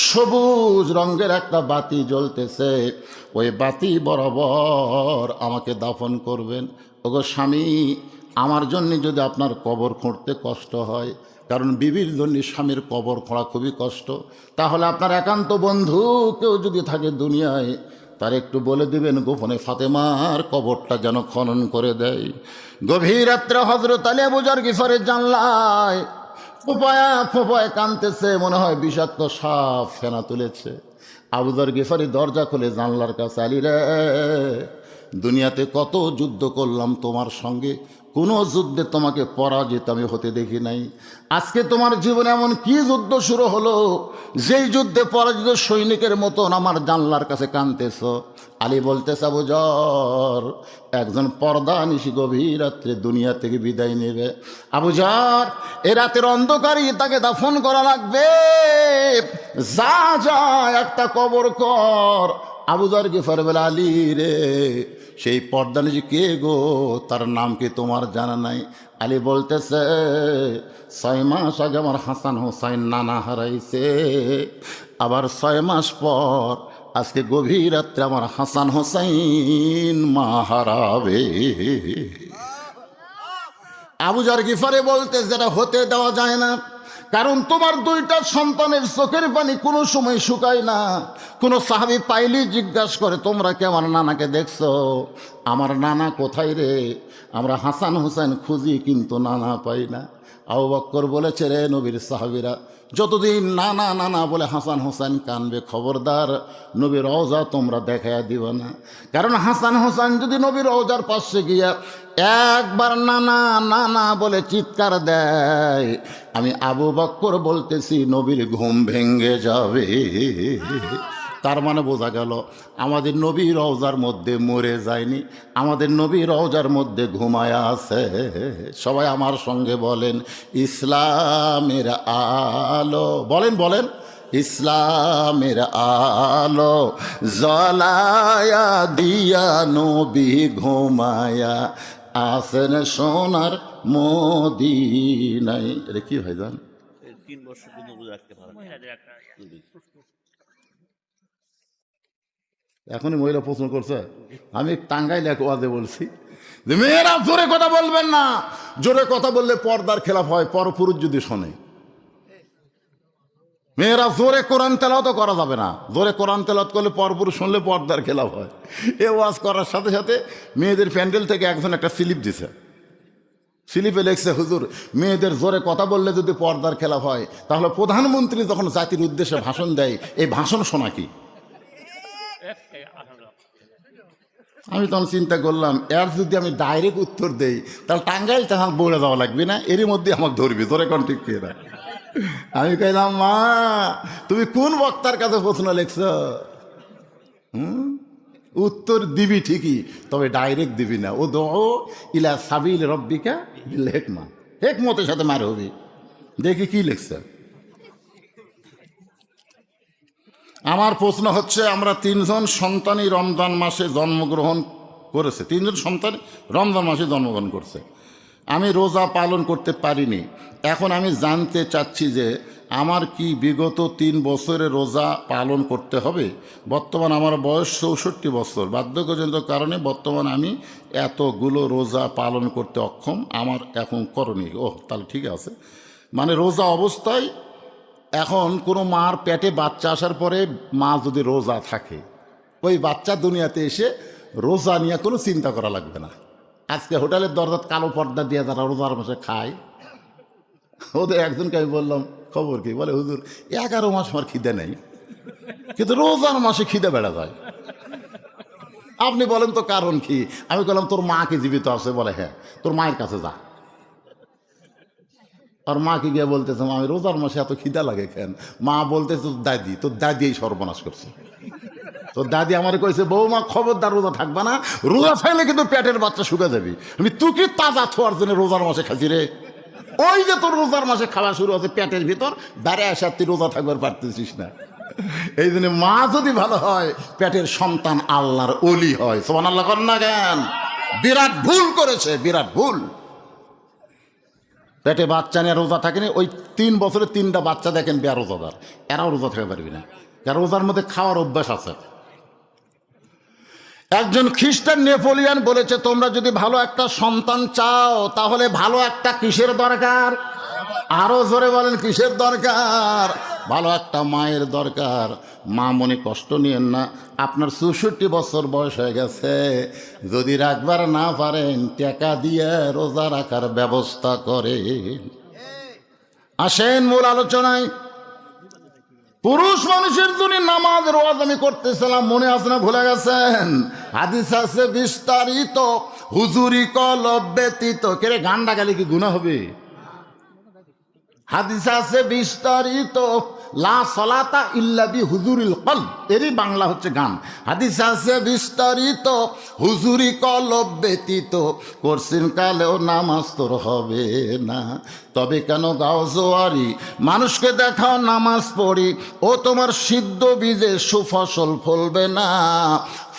সবুজ রঙের একটা বাতি জ্বলতেছে, ওই বাতি বরাবর আমাকে দাফন করবেন। ওগো স্বামী, আমার জন্য যদি আপনার কবর খুঁড়তে কষ্ট হয়, কারণ বিবির জন্য স্বামীর কবর খোঁড়া খুবই কষ্ট, তাহলে আপনার একান্ত বন্ধু কেউ যদি থাকে দুনিয়ায়, তার একটু বলে দিবেন গোপনে ফাতেমার কবরটা যেন খনন করে দেয়। গভীর রাত্রে হযরত আলী আবু যর গিফারের জানলায় ফোঁপায়া ফোঁপায় কাঁদতেছে, মনে হয় বিষাক্ত সাপ ফেনা তুলেছে। আবু যর গিফারি দরজা খুলে জানলার কাছে, আলী রে, দুনিয়াতে কত যুদ্ধ করলাম তোমার সঙ্গে, কোনো যুদ্ধে তোমাকে পরাজিত আমি হতে দেখি নাই। আজকে তোমার জীবনে এমন কি যুদ্ধ শুরু হলো, যেই যুদ্ধে পরাজিত সৈনিকের মতন আমার জানলার কাছে কাঁদতেছ? আলী বলতেছে, আবু যর, একজন পর্দা নিশি গভীর রাত্রে দুনিয়া থেকে বিদায় নেবে। আবু যর, এ রাতের অন্ধকারই তাকে দাফন করা লাগবে। যা যা একটা কবর কর। আবু যর গিফার বলে, আলী রে, সেই পর্দা নিশি কে গো, তার নাম কি তোমার জানা নাই? আলী বলতেছে, 6 মাস আগে আমার হাসান হোসাইন নানা হারাইছে, আবার 6 মাস পর আজকে গভীর রাত্রে আমার হাসান হোসাইন মা হারাবে। আবু যর গিফারে বলতে, যেটা হতে দেওয়া যায় না, কারণ তোমার 2টা সন্তানের চোখের পানি কোনো সময় শুকায় না। কোনো সাহাবী পাইলেই জিজ্ঞাসা করে, তোমরা কি আমার নানাকে দেখছো? আমার নানা কোথায় রে? আমরা হাসান হোসেন খুঁজি কিন্তু নানা পাই না। আবু বকর বলেছে, রে নবীর সাহাবীরা, যতদিন নানা নানা বলে হাসান হোসেন কানবে, খবরদার নবীর রওজা তোমরা দেখাইয়া দিও না। কারণ হাসান হোসেন যদি নবীর রওজার পাশে গিয়া একবার নানা নানা বলে চিৎকার দেয়, আমি আবু বকর বলতেছি নবীর ঘুম ভেঙ্গে যাবে। তার মানে বোঝা গেল, আমাদের নবী রওজার মধ্যে মরে যায়নি, আমাদের নবী রওজার মধ্যে ঘুমায়া আছে। সবাই আমার সঙ্গে বলেন, ইসলামের আলো, বলেন বলেন, ইসলামের আলো জ্বলায়া দিয়া নবী ঘুমায়া আসেন সোনার মদিনায়। এটা কি হয় জান? 3 বছর পর্যন্ত রাখতে পারে। এখনই মহিলা প্রশ্ন করছে। আমি টাঙ্গাইলে এক ওয়াজে বলছি যে মেয়েরা জোরে কথা বলবেন না, জোরে কথা বললে পর্দার খেলাফ হয়, পরপুরুষ যদি শোনে। মেয়েরা জোরে কোরআন তেলাওয়াত করা যাবে না, জোরে কোরআন তেলাওয়াত করলে পরপুরুষ শুনলে পর্দার খেলাফ হয়। এ ওয়াজ করার সাথে সাথে মেয়েদের প্যান্ডেল থেকে একজন একটা স্লিপ দিছে, স্লিপে লিখছে, হুজুর, মেয়েদের জোরে কথা বললে যদি পর্দার খেলাফ হয়, তাহলে প্রধানমন্ত্রী যখন জাতির উদ্দেশ্যে ভাষণ দেয়, এই ভাষণ শোনা কি? আমি তখন চিন্তা করলাম, এর যদি আমি ডাইরেক্ট উত্তর দেই, তাহলে টাঙ্গাইল তাহার বলে যাওয়া লাগবে না, এরই মধ্যে আমাকে ধরবি, তোরে কোন ঠিক কে না। আমি কইলাম, মা তুমি কোন বক্তার কাছে প্রশ্ন লিখছ? উত্তর দিবি ঠিকই, তবে ডাইরেক্ট দিবি না। ও দো ইলা সাবিল রব্বিকা বিল হিকমা, হিকমতের সাথে মার হবি। দেখি কি লিখছে। আমার প্রশ্ন হচ্ছে, আমরা 3 জন সন্তানই রমজান মাসে জন্মগ্রহণ করেছে, 3 জন সন্তান রমজান মাসে জন্মগ্রহণ করছে। আমি রোজা পালন করতে পারিনি। এখন আমি জানতে চাচ্ছি যে আমার কি বিগত 3 বছরে রোজা পালন করতে হবে? বর্তমান আমার বয়স 64 বছর, বার্ধক্যজনিত কারণে বর্তমান আমি এতগুলো রোজা পালন করতে অক্ষম, আমার এখন করণীয়। ও তাহলে ঠিক আছে, মানে রোজা অবস্থায় এখন কোনো মার পেটে বাচ্চা আসার পরে মা যদি রোজা থাকে, ওই বাচ্চা দুনিয়াতে এসে রোজা নিয়ে কোনো চিন্তা করা লাগবে না। আজকে হোটেলের দরজাত কালো পর্দা দিয়ে যারা রোজার মাসে খায়, ওদের একজনকে আমি বললাম, খবর কি? বলে, হুজুর 11 মাস আমার খিদে নেই, কিন্তু রোজার মাসে খিদে বেড়া যায়। আপনি বলেন তো কারণ কি? আমি বললাম, তোর মা কি জীবিত আছে? বলে, হ্যাঁ। তোর মায়ের কাছে যা। আর মাকে গিয়ে বলতেছে আমি রোজার মাসে এত খিদা লাগে কেন? মা বলতেছে তোর দাদি এই সর্বনাশ করছে। তোর দাদি আমার কইছে বৌমা খবরদার রোজা থাকবা না, রোজা থাকলে কিন্তু পেটের বাচ্চা শুকা যাবি। আমি তুই কি তাজা ছোয়ার জন্য রোজার মাসে খাচ্ছি রে? ওই যে তোর রোজার মাসে খাওয়া শুরু আছে পেটের ভিতর, বাইরে আসা তুই রোজা থাকবার পারতেছিস না। এই জন্য মা যদি ভালো হয় পেটের সন্তান আল্লাহর ওলি হয়। সুবহানাল্লাহ কর না কেন? বিরাট ভুল করেছে, বিরাট ভুল। পেটে বাচ্চা নিয়ে রোজা থাকেনি, ওই 3 বছরে 3টা বাচ্চা দেখেন বেয়া রোজাদার, এরাও রোজা থাকতে পারবি না, কারণ রোজার মধ্যে খাওয়ার অভ্যাস আছে। একজন খ্রিস্টান নেপোলিয়ান বলেছে তোমরা যদি ভালো একটা সন্তান চাও তাহলে ভালো একটা কিসের দরকার? আরো জোরে বলেন কিসের দরকার? ভালো একটা মায়ের দরকার। মা মনে কষ্ট নিয়েন না, আপনার 64 বছর বয়স হয়ে গেছে, যদি রাখবার না পারেন টাকা দিয়ে রোজা রাখার ব্যবস্থা করেন। আসেন মূল আলোচনায়। পুরুষ মানুষের জন্য নামাজ রোজ আমি করতেছিলাম, মনে আছে না ভুলে গেছেন? হাদিস আছে বিস্তারিত, হুজুরি কলব ব্যতীত। কেরে গান্ডা গালি কি গুনাহ হবে? হাদিস আছে বিস্তারিত, লা সলাতা ইল্লা বি হুজুরিল কলব, এরই বাংলা হচ্ছে গান। হাদিস আছে বিস্তারিত, হুজুরি কলব ব্যতীত করছিন কালেও নামাজ তোর হবে না। তবে কেন গাও জোয়ারি, মানুষকে দেখাও নামাজ পড়ি, ও তোমার সিদ্ধ বীজে সুফসল ফলবে না।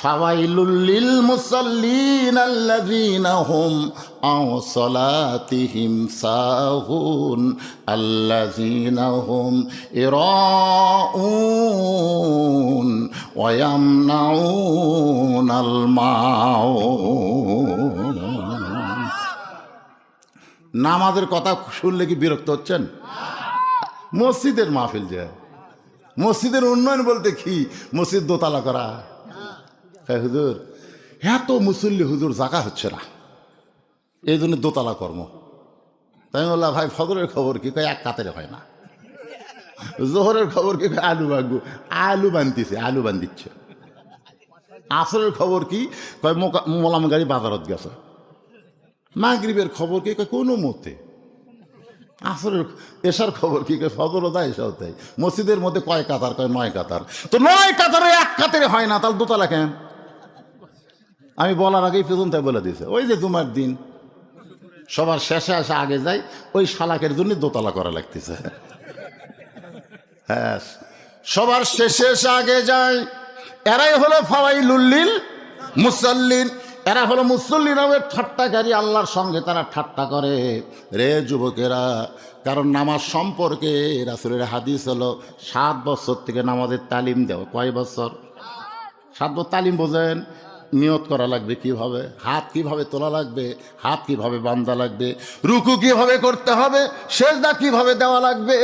ফাওয়াইলুল লিল মুসাল্লিন আল্লাযীনা হুম আন সালাতিহিম সাহুন আল্লাযীনা হুম ইরাউন ওয়া ইয়ামনাউনাল মাউন। নামাজের কথা শুনলে কি বিরক্ত হচ্ছেন? মসজিদের মাহফিল যায়, মসজিদের উন্নয়ন বলতে কি মসজিদ দোতলা করা? হুজুর এত মুসল্লি হুজুর জায়গা হচ্ছে না, এই জন্য দোতলা কর্ম। তাই বললাম ভাই ফজরের খবর কি? কয় এক কাতারে হয় না। জোহরের খবর কি? আলু বাগু আলু বানতিছে, আলু বান্ধিচ্ছে। আসরের খবর কি? কয় মোলাম গাড়ি বাজারত গেছে। মাগরিবের খবর কি? কয় কোনো মতে। আসরের এশার খবর কি? কয় ফজরও দেয়, এসাও দেয়। মসজিদের মধ্যে কয় কাতার? কয় 9 কাতার। তো 9 কাতারে এক কাতারে হয় না, তাহলে দোতলা কেন? আমি বলার আগেই পেছন তাই বলে দিয়েছে, ওই যে জুমার দিন সবার শেষে আসে আগে যায়, ওই শালাকের জন্য দোতলা করা লাগতেছে। হ্যাঁ, সবার শেষে এসে আগে যায়, এরাই হলো ফাওয়াইলুল লিল মুসাল্লিন। এরা হলো মুসল্লিরা, ঠাট্টাকারী, আল্লাহর সঙ্গে তারা ঠাট্টা করে। রে যুবকেরা, কারণ নামাজ সম্পর্কে রাসূলের হাদিস হলো 7 বছর থেকে নামাজের তালিম দেওয়া। কয় বছর? 7 বছর তালিম বোঝেন? নিয়ত করা লাগবে কিভাবে, হাত কিভাবে তোলা লাগবে, হাত কিভাবে বান্ধা লাগবে, রুকু কিভাবে করতে হবে, সেজদা কিভাবে দেওয়া লাগবে,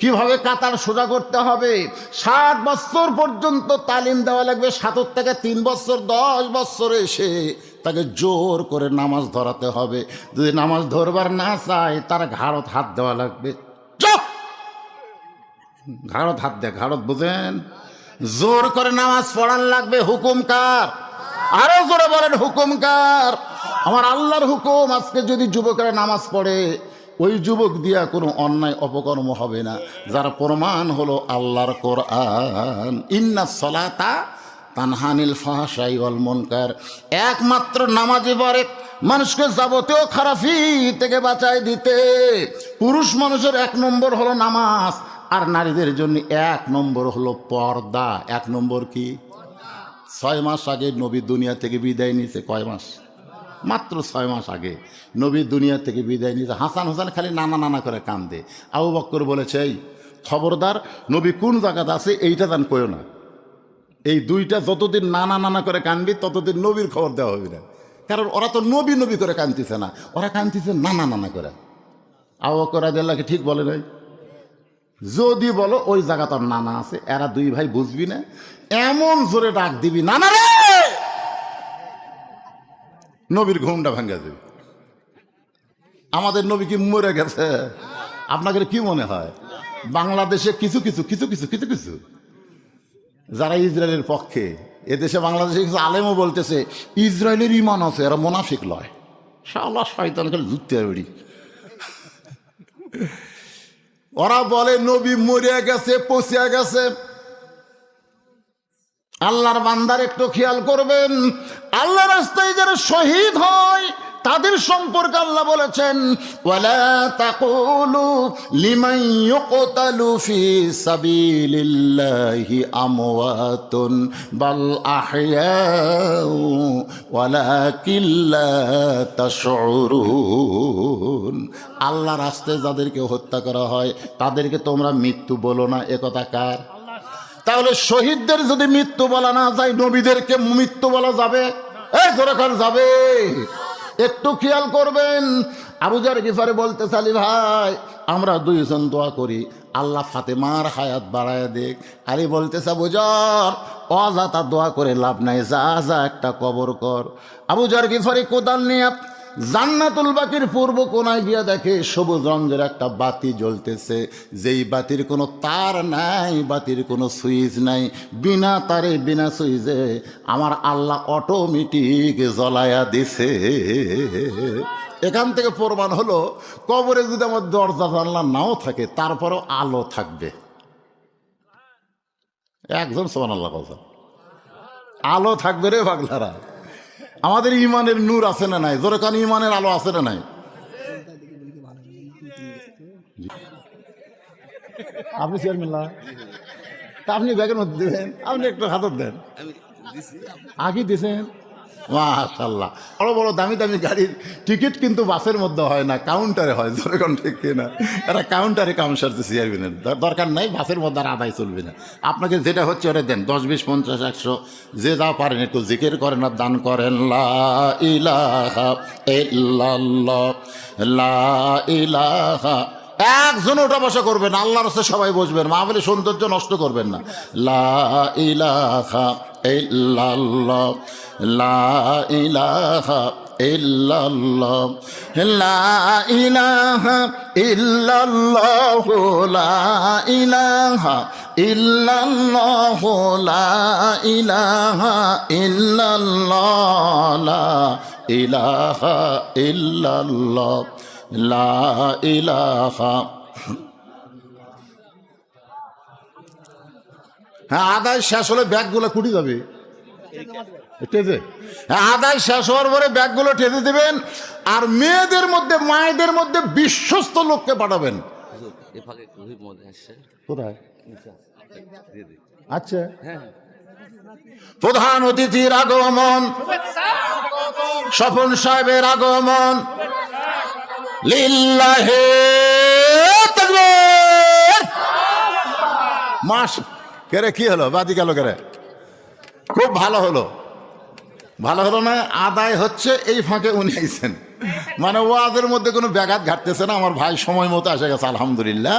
কিভাবে কাতার সোজা করতে হবে। 7 বছর পর্যন্ত তালিম দেওয়া লাগবে। 7 থেকে 3 বছর 10 বছরে এসে তাকে জোর করে নামাজ ধরাতে হবে। যদি নামাজ ধরবার না চায় তার ঘাড়ত হাত দেওয়া লাগবে। চুপ! ঘাড়ত হাত দেয়, ঘাড়ত বুঝেন? জোর করে নামাজ পড়ান লাগবে। হুকুম কার? আরো জোরে বলেন হুকুম কার? আমার আল্লাহর হুকুম। আজকে যদি যুবকেরা নামাজ পড়ে, ওই যুবক দিয়া কোনো অন্যায় অপকর্ম হবে না, যার প্রমাণ হলো আল্লাহর কোরআন। ইন্নাস সালাতা তানহানিল ফাহশাই ওয়াল মুনকার। একমাত্র নামাজই পারে মানুষকে যাবতীয় খারাপি থেকে বাঁচায় দিতে। পুরুষ মানুষের 1 নম্বর হলো নামাজ, আর নারীদের জন্য 1 নম্বর হলো পর্দা। 1 নম্বর কি? 6 মাস আগে নবী দুনিয়া থেকে বিদায় নিয়েছে। কয় মাস? মাত্র 6 মাস আগে নবী দুনিয়া থেকে বিদায় নিয়েছে। হাসান হোসেন খালি নানা নানা করে কান্দে। আবু বকর বলেছে, এই খবরদার, নবী কোন জায়গাতে আছে এইটা জান কইও না। এই 2টা যতদিন নানা নানা করে কানবি ততদিন নবীর খবর দেওয়া হবে না। কারণ ওরা তো নবী নবী করে কানতেছে না, ওরা কানতেছে নানা নানা করে। আবু বকর রাদিয়াল্লাহু ঠিক বলে নাই, যদি বলো ওই জায়গা তোর নানা আছে, এরা 2 ভাই বুঝবি না, এমন জোরে ডাক দিবি নানা রে, নবীর ঘুমটা ভাঙ্গা দেবে। আমাদের নবী কি মরে গেছে? আপনাদের কি মনে হয়? বাংলাদেশে কিছু কিছু কিছু কিছু কিছু কিছু যারা ইসরায়েলের পক্ষে, এদেশে বাংলাদেশে কিছু আলেমও বলতেছে ইসরায়েলের ইমান আছে, এরা মুনাফিক লয়। শালা শয়তান করে জুতে বেড়ি। ওরা বলে নবী মরিয়া গেছে, পচিয়া গেছে। আল্লাহর বান্দার একটু খেয়াল করবেন, আল্লাহ রাস্তায় যারা শহীদ হয় তাদের সম্পর্কে আল্লাহ বলেছেন, ওয়ালা তাকুলু লিমান ইউকতালু ফি সাবিলিল্লাহি আমওয়াতুন বাল আহইয়াউ ওয়ালাকিন লা তাশউরুন। আল্লাহ রাস্তায় যাদেরকে হত্যা করা হয় তাদেরকে তোমরা মৃত্যু বলো না, একথা কার? তাহলে শহীদদের যদি মৃত্যু বলা না যায়, নবীদেরকে মৃত্যু বলা যাবে? এই জোরেখান যাবে। একটু খেয়াল করবেন, আবু যার গিফারে বলতে চালি, ভাই আমরা দুইজন দোয়া করি আল্লাহ ফাতেমার হায়াত বাড়ায় দেখ। আলী বলতেছে, আবু যার অযথা দোয়া করে লাভ নাই, যা যা একটা কবর কর। আবু যার গিফারি কোদাল নিয়ে জান্নাতুল বাকির পূর্ব কোনায় গিয়ে দেখে সবুজ রঙের একটা বাতি জ্বলতেছে, যেই বাতির কোনো তার নাই, বাতির কোনো সুইচ নাই, বিনা তারে বিনা সুইচে আমার আল্লাহ অটোমেটিক জ্বলায়া দিছে। এখান থেকে প্রমাণ হলো, কবরে যদি আমার দরজা জানলা নাও থাকে তারপরও আলো থাকবে। একজন সুবহানাল্লাহ কথা, আলো থাকবে রে পাগলারা। আমাদের ইমানের নূর আছে না নাই? জোরে কান, ইমানের আলো আছে না নাই? আপনি চেয়ারম্যান, আপনি ব্যাগের মধ্যে দিবেন, আপনি একটু হাতত দেন, আগে দিছেন। মাশাআল্লাহ, বড় বড় দামি দামি গাড়ির টিকিট কিন্তু বাসের মধ্যে হয় না, কাউন্টারে হয়। জোরে কোন ঠিক কিনা? এরা কাউন্টারে কাম সারতে চেয়ারম্যানের দরকার নাই, বাসের মধ্যে আর আদায় চলবে না। আপনাকে যেটা হচ্ছে ওটা দেন, 10, 20, 50, 100 যে যা পারেন একটু জিকির করেন আর দান করেন। লা ইলাহা ইল্লাল্লাহ, লা ইলাহা। একজন ওটা বসা করবেন, আল্লাহর রাস্তায় সবাই বসবেন, মাহফিলের সৌন্দর্য নষ্ট করবেন না। লা ইলাহা ইল্লাল্লাহ, লা ইলাহা ইল্লাল্লাহ, লা ইলাহা ইল্লাল্লাহ, লা ইলাহা ইল্লাল্লাহ, লা ইলাহা ইল্লাল্লাহ, লা ইলাহা ইল্লাল্লাহ, লা ইলাহা। হ্যাঁ, আদায় শেষ হলে ব্যাগগুলো কুটি যাবে টেজে। আদায় শেষ হওয়ার পরে ব্যাগগুলো টেজে দেবেন, আর মেয়েদের মধ্যে মায়েদের মধ্যে বিশ্বস্ত লোককে পাঠাবেন। কোথায়? আচ্ছা, প্রধান অতিথির আগমন, স্বপন সাহেবের আগমন, লিল্লাহে তাকবীর। মাস কেরে কি হলো? বাদি গেল কেরে? খুব ভালো হলো, ভালো হলো না? আদায় হচ্ছে এই ফাঁকে উনি আইছেন, মানে ওয়াজের মধ্যে কোনো ব্যাঘাত ঘাটতেছে না। আমার ভাই সময় মতো এসে গেছে, আলহামদুলিল্লাহ।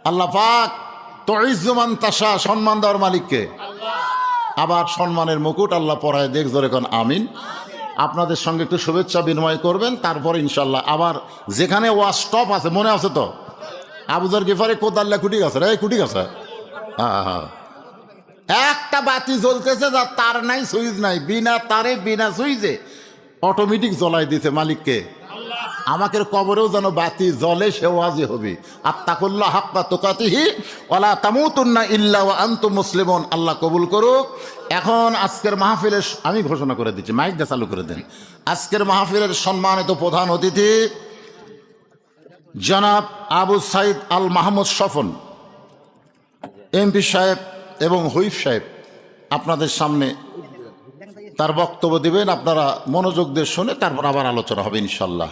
আল্লাহ পাক তুইজ্জুমান তাশা, সম্মান দেওয়ার মালিককে। আবার সম্মানের মুকুট আল্লাহ পরায় দেখ, জোরে কোন আমিন। আপনাদের সঙ্গে একটু শুভেচ্ছা বিনিময় করবেন, তারপর ইনশাল্লাহ আবার যেখানে ওয়াজ স্টপ আছে, মনে আছে তো? আবু যার গিফারি কোদাল্লা কুটি গেছে, রে কুটি গেছে। হ্যাঁ হ্যাঁ, একটা বাতি জ্বলতেছে, যার তার নাই, সুইচ নাই, বিনা তারে বিনা সুইচে অটোমেটিক জ্বলাই দিতে মালিককে। আমাকে কবরেও যেন বাতি জ্বলে, সে ওয়াজি হবে। আত্তাকুল্লাহ হাক্কা তুকাতিহি ওয়ালা তামুতুন্না ইল্লা ওয়া আনতুম মুসলিমুন। আল্লাহ কবুল করুক। এখন আজকের মাহফিলের আমি ঘোষণা করে দিচ্ছি, মাইকটা চালু করে দেন। আজকের মাহফিলের সম্মানিত প্রধান অতিথি জনাব আবু সাইদ আল মাহমুদ স্বপন এমপি সাহেব এবং হুইপ সাহেব আপনাদের সামনে তার বক্তব্য দিবেন। আপনারা মনোযোগ দিয়ে শুনে তারপর আবার আলোচনা হবে ইনশাল্লাহ।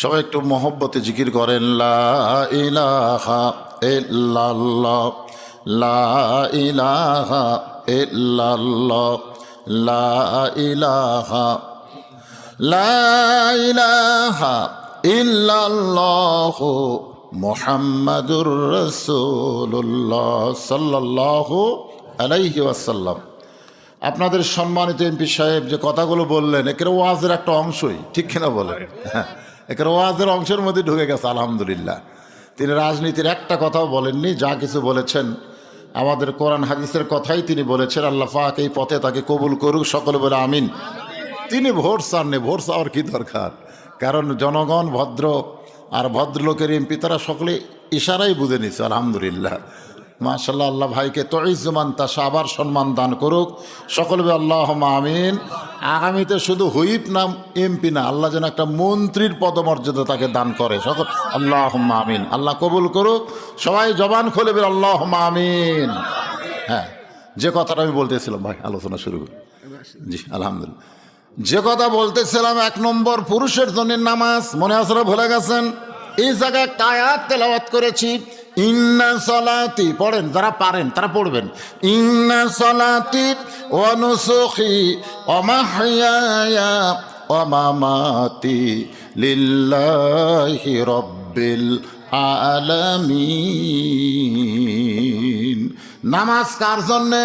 সবাই একটু মহব্বতে জিকির করেন, লা ইলাহা ইল্লাল্লাহ, লা ইলাহা ইল্লাল্লাহ, লা ইলাহা, লা ইলাহা ইল্লাল্লাহ, মুহাম্মাদুর রাসূলুল্লাহ সাল্লাল্লাহু আলাইহি ওয়াসাল্লাম। আপনাদের সম্মানিত এমপি সাহেব যে কথাগুলো বললেন, একের ওয়াজের একটা অংশই, ঠিক কিনা বলেন? একের ওয়াজের অংশের মধ্যে ঢুকে গেছে, আলহামদুলিল্লাহ। তিনি রাজনীতির একটা কথাও বলেননি, যা কিছু বলেছেন আমাদের কোরআন হাদিসের কথাই তিনি বলেছেন। আল্লাহ পাক এই পথে তাকে কবুল করুক, সকলে বলে আমিন। তিনি ভোট চাননি, ভোট চাওয়ার কি দরকার? কারণ জনগণ ভদ্র আর ভদ্রলোকের এমপি তারা সকলে ইশারাই বুঝে নিছে। আলহামদুলিল্লাহ, মাশাল্লাহ। আল্লাহ ভাইকে তইজমান তাশা আবার সম্মান দান করুক। সকলে আল্লাহুম্মা আমিন। আগামীতে শুধু হুইপ নাম এমপি না, আল্লাহ যেন একটা মন্ত্রীর পদমর্যাদা তাকে দান করে। সকল আল্লাহুম্মা আমিন। আল্লাহ কবুল করুক। সবাই জবান খুলে বের আল্লাহুম্মা আমিন। হ্যাঁ, যে কথাটা আমি বলতেছিলাম ভাই, আলোচনা শুরু করি। জি আলহামদুলিল্লাহ, যে কথা বলতেছিলাম, 1 নম্বর পুরুষের জন্য নামাজ। মনে আসলে ভুলে গেছেন? এই জায়গায় একটা আয়াত তেলাওয়াত করেছি, ইন্না সলাতি। পড়েন, যারা পারেন তারা পড়বেন। ইন্না সলাতি ওয়া নুসুখি ওয়া মাহইয়ায়া ওয়া মামাতি লিল্লাহি রাব্বিল আলামিন। নামাজ কার জন্যে?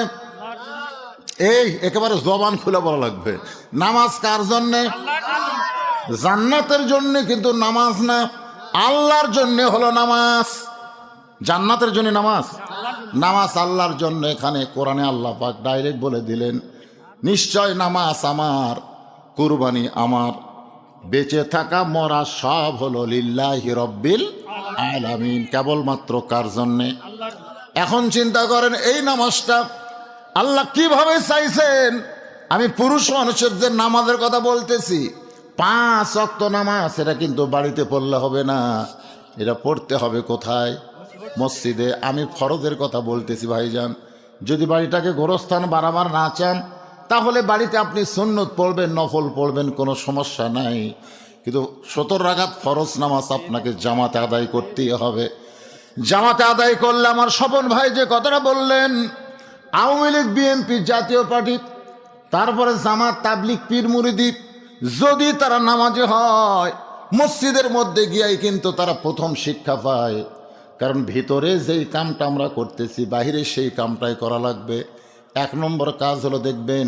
এই একেবারে জবান খুলে বলা লাগবে। নামাজ কার জন্যে? জান্নাতের জন্যে, কিন্তু নামাজ না, আল্লাহর জন্যে হলো নামাজ। জান্নাতের জন্য নামাজ, নামাজ আল্লাহর জন্য। এখানে কোরআনে আল্লাহ পাক ডাইরেক্ট বলে দিলেন, নিশ্চয় নামাজ আমার, কুরবানি আমার, বেঁচে থাকা মরা সব হলো লিল্লাহি রব্বিল আলামিন। কেবলমাত্র কার জন্যে? এখন চিন্তা করেন, এই নামাজটা আল্লাহ কিভাবে চাইছেন? আমি পুরুষ মানুষের যে নামাজের কথা বলতেছি, 5 ওয়াক্ত নামাজ, এটা কিন্তু বাড়িতে পড়লে হবে না, এটা পড়তে হবে কোথায়? মসজিদে। আমি ফরজের কথা বলতেছি ভাইজান। যদি বাড়িটাকে গোরস্থান বাড়াবার না চান, তাহলে বাড়িতে আপনি সুন্নত পড়বেন, নফল পড়বেন, কোনো সমস্যা নাই। কিন্তু 70 রাকাত ফরজ নামাজ আপনাকে জামাতে আদায় করতেই হবে। জামাতে আদায় করলে, আমার স্বপন ভাই যে কথাটা বললেন, আওয়ামী লীগ, বিএনপি, জাতীয় পার্টি, তারপরে জামাত, তাবলিগ, পীর মুরিদি, যদি তারা নামাজে হয়, মসজিদের মধ্যে গিয়াই কিন্তু তারা প্রথম শিক্ষা পায়। কারণ ভিতরে যেই কামটা আমরা করতেছি, বাহিরে সেই কামটাই করা লাগবে। 1 নম্বর কাজ হলো, দেখবেন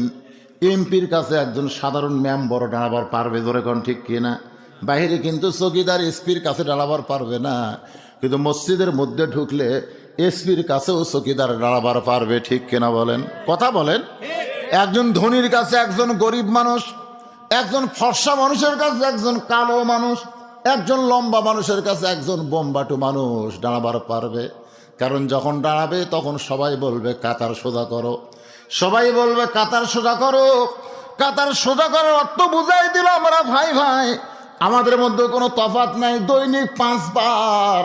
এমপির কাছে একজন সাধারণ মেম্বার দাঁড়াবার পারবে, ধরে কোন ঠিক কিনা? বাহিরে কিন্তু চকিদার এসপির কাছে দাঁড়াবার পারবে না, কিন্তু মসজিদের মধ্যে ঢুকলে এসপির কাছেও চকিদার দাঁড়াবার পারবে, ঠিক কিনা বলেন? কথা বলেন। একজন ধনীর কাছে একজন গরিব মানুষ, একজন ফর্সা মানুষের কাছে একজন কালো মানুষ, একজন লম্বা মানুষের কাছে একজন বোমবাটু মানুষ দাঁড়াবার পারবে। কারণ যখন দাঁড়াবে তখন সবাই বলবে কাতার সোজা করো, সবাই বলবে কাতার সোজা করো। কাতার সোজা করার অর্থ বুঝাই দিল আমরা ভাই ভাই, আমাদের মধ্যে কোনো তফাৎ নাই। দৈনিক 5 বার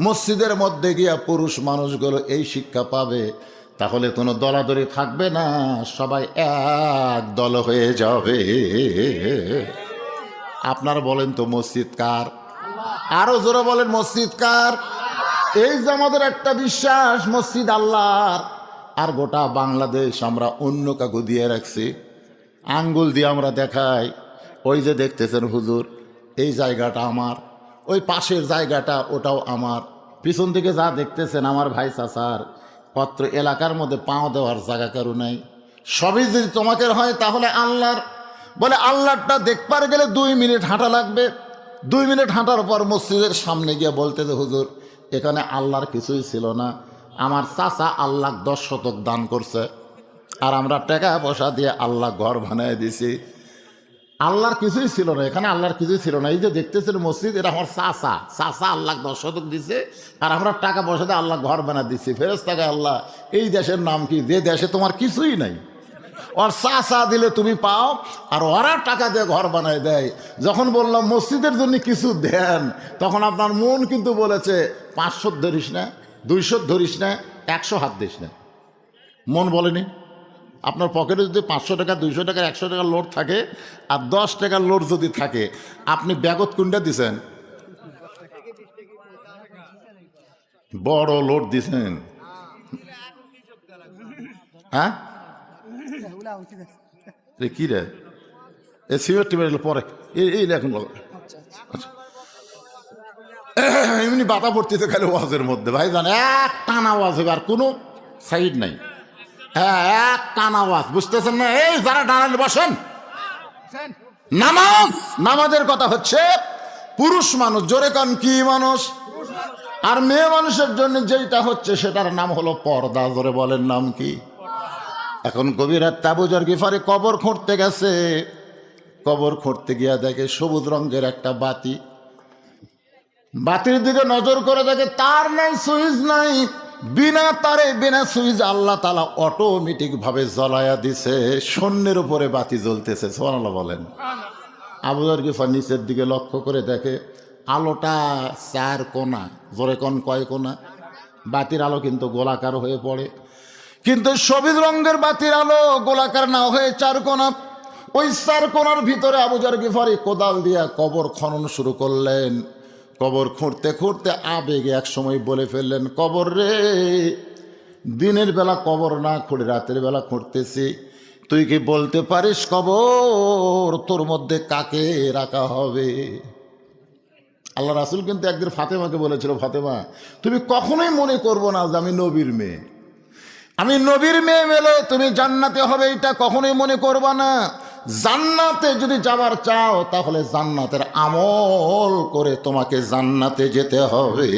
মসজিদের মধ্যে গিয়া পুরুষ মানুষগুলো এই শিক্ষা পাবে, তাহলে কোনো দলাদলি থাকবে না, সবাই এক দল হয়ে যাবে। আপনারা বলেন তো মসজিদ কার? আরো জোরে বলেন, মসজিদ কার? এই যে আমাদের একটা বিশ্বাস, মসজিদ আল্লাহর। আর গোটা বাংলাদেশ আমরা অন্য কাকু দিয়ে রাখছি, আঙ্গুল দিয়ে আমরা দেখাই, ওই যে দেখতেছেন হুজুর, এই জায়গাটা আমার, ওই পাশের জায়গাটা ওটাও আমার, পিছন থেকে যা দেখতেছেন আমার ভাই চাচার, পত্র এলাকার মধ্যে পাও দেওয়ার জায়গা কারো নাই। সবই যদি তোমাকে হয় তাহলে আল্লাহর। বলে আল্লাহটা দেখবার গেলে 2 মিনিট হাঁটা লাগবে। 2 মিনিট হাঁটার পর মসজিদের সামনে গিয়ে বলতে যে হুজুর, এখানে আল্লাহর কিছুই ছিল না, আমার চাচা আল্লাহ 10 শতক দান করছে, আর আমরা টাকা পয়সা দিয়ে আল্লাহ ঘর বানিয়ে দিছি। আল্লাহর কিছুই ছিল না, এখানে আল্লাহর কিছুই ছিল না। এই যে দেখতেছিল মসজিদ, এটা আমার চাচা, চাচা আল্লাহ 10 শতক দিছে, আর আমরা টাকা পয়সা দিয়ে আল্লাহ ঘর বানিয়ে দিচ্ছি। ফেরেশতাকে আল্লাহ, এই দেশের নাম কি, যে দেশে তোমার কিছুই নাই, ওর চাচা দিলে তুমি পাও, আর ওরা টাকা দিয়ে ঘর বানায় দেয়। যখন বললাম মসজিদের জন্য কিছু দেন, তখন আপনার মন কিন্তু বলেছে 500 ধরিস না, 200 ধরিস না, 100 হাত দিস না। মন বলেনি? আপনার পকেটে যদি 500 টাকা, 200 টাকা, 100 টাকার লোড থাকে, আর 10 টাকার লোড যদি থাকে, আপনি ব্যাগত কোনটা দিছেন? বড় লোড দিছেন। হ্যাঁ, কি রে, এ সিমেন্ট টিমেন্ট পরে এই দেখুন। আচ্ছা, এমনি বাতা পড়তেছে খালি ওয়াজের মধ্যে ভাই, জান এক টানা ওয়াজ হবে, আর কোনো সাইড নাই। হ্যাঁ, এক টানা ওয়াজ, বুঝতেছেন না? এই যারা দাঁড়ালে বসেন। নামাজ, নামাজের কথা হচ্ছে পুরুষ মানুষ, জোরে কান কি মানুষ, আর মেয়ে মানুষের জন্য যেটা হচ্ছে সেটার নাম হলো পর্দা। জোরে বলেন, নাম কি? এখন গভীর রাত আবু যর গিফারি কবর খুঁড়তে গেছে। কবর খুঁড়তে গিয়া দেখে সবুজ রঙের একটা বাতি, বাতির দিকে নজর করে দেখে তার নাই, সুইচ নাই, বিনা তারে বিনা সুইচ আল্লাহ তাআলা অটোমেটিক ভাবে জ্বলায়া দিছে, শূন্যের উপরে বাতি জ্বলতেছে। সুবহানাল্লাহ বলেন। আবু যর গিফার নিচের দিকে লক্ষ্য করে দেখে আলোটা 4 কোণা, জোরে কোন কয় কোণা? বাতির আলো কিন্তু গোলাকার হয়ে পড়ে, কিন্তু সবুজ রঙের বাতির আলো গোলাকার না হয়ে 4 কোণা। ওই 4 কোণার ভিতরে আবু যর গিফারি কোদাল দিয়া কবর খনন শুরু করলেন। কবর খুঁড়তে খুঁড়তে আবেগে এক সময় বলে ফেললেন, কবর রে, দিনের বেলা কবর না খুঁড়ে রাতের বেলা খুঁড়তেছি, তুই কি বলতে পারিস কবর তোর মধ্যে কাকে রাখা হবে? আল্লাহ রাসূল কিন্তু একদিন ফাতেমাকে বলেছিল, ফাতেমা তুমি কখনোই মনে করবো না যে আমি নবীর মেয়ে, আমি নবীর মেয়ে মেলে তুমি জান্নাতে হবে, এটা কখনোই মনে করবা না। জান্নাতে যদি যাবার চাও তাহলে জান্নাতের আমল করে তোমাকে জান্নাতে যেতে হবে।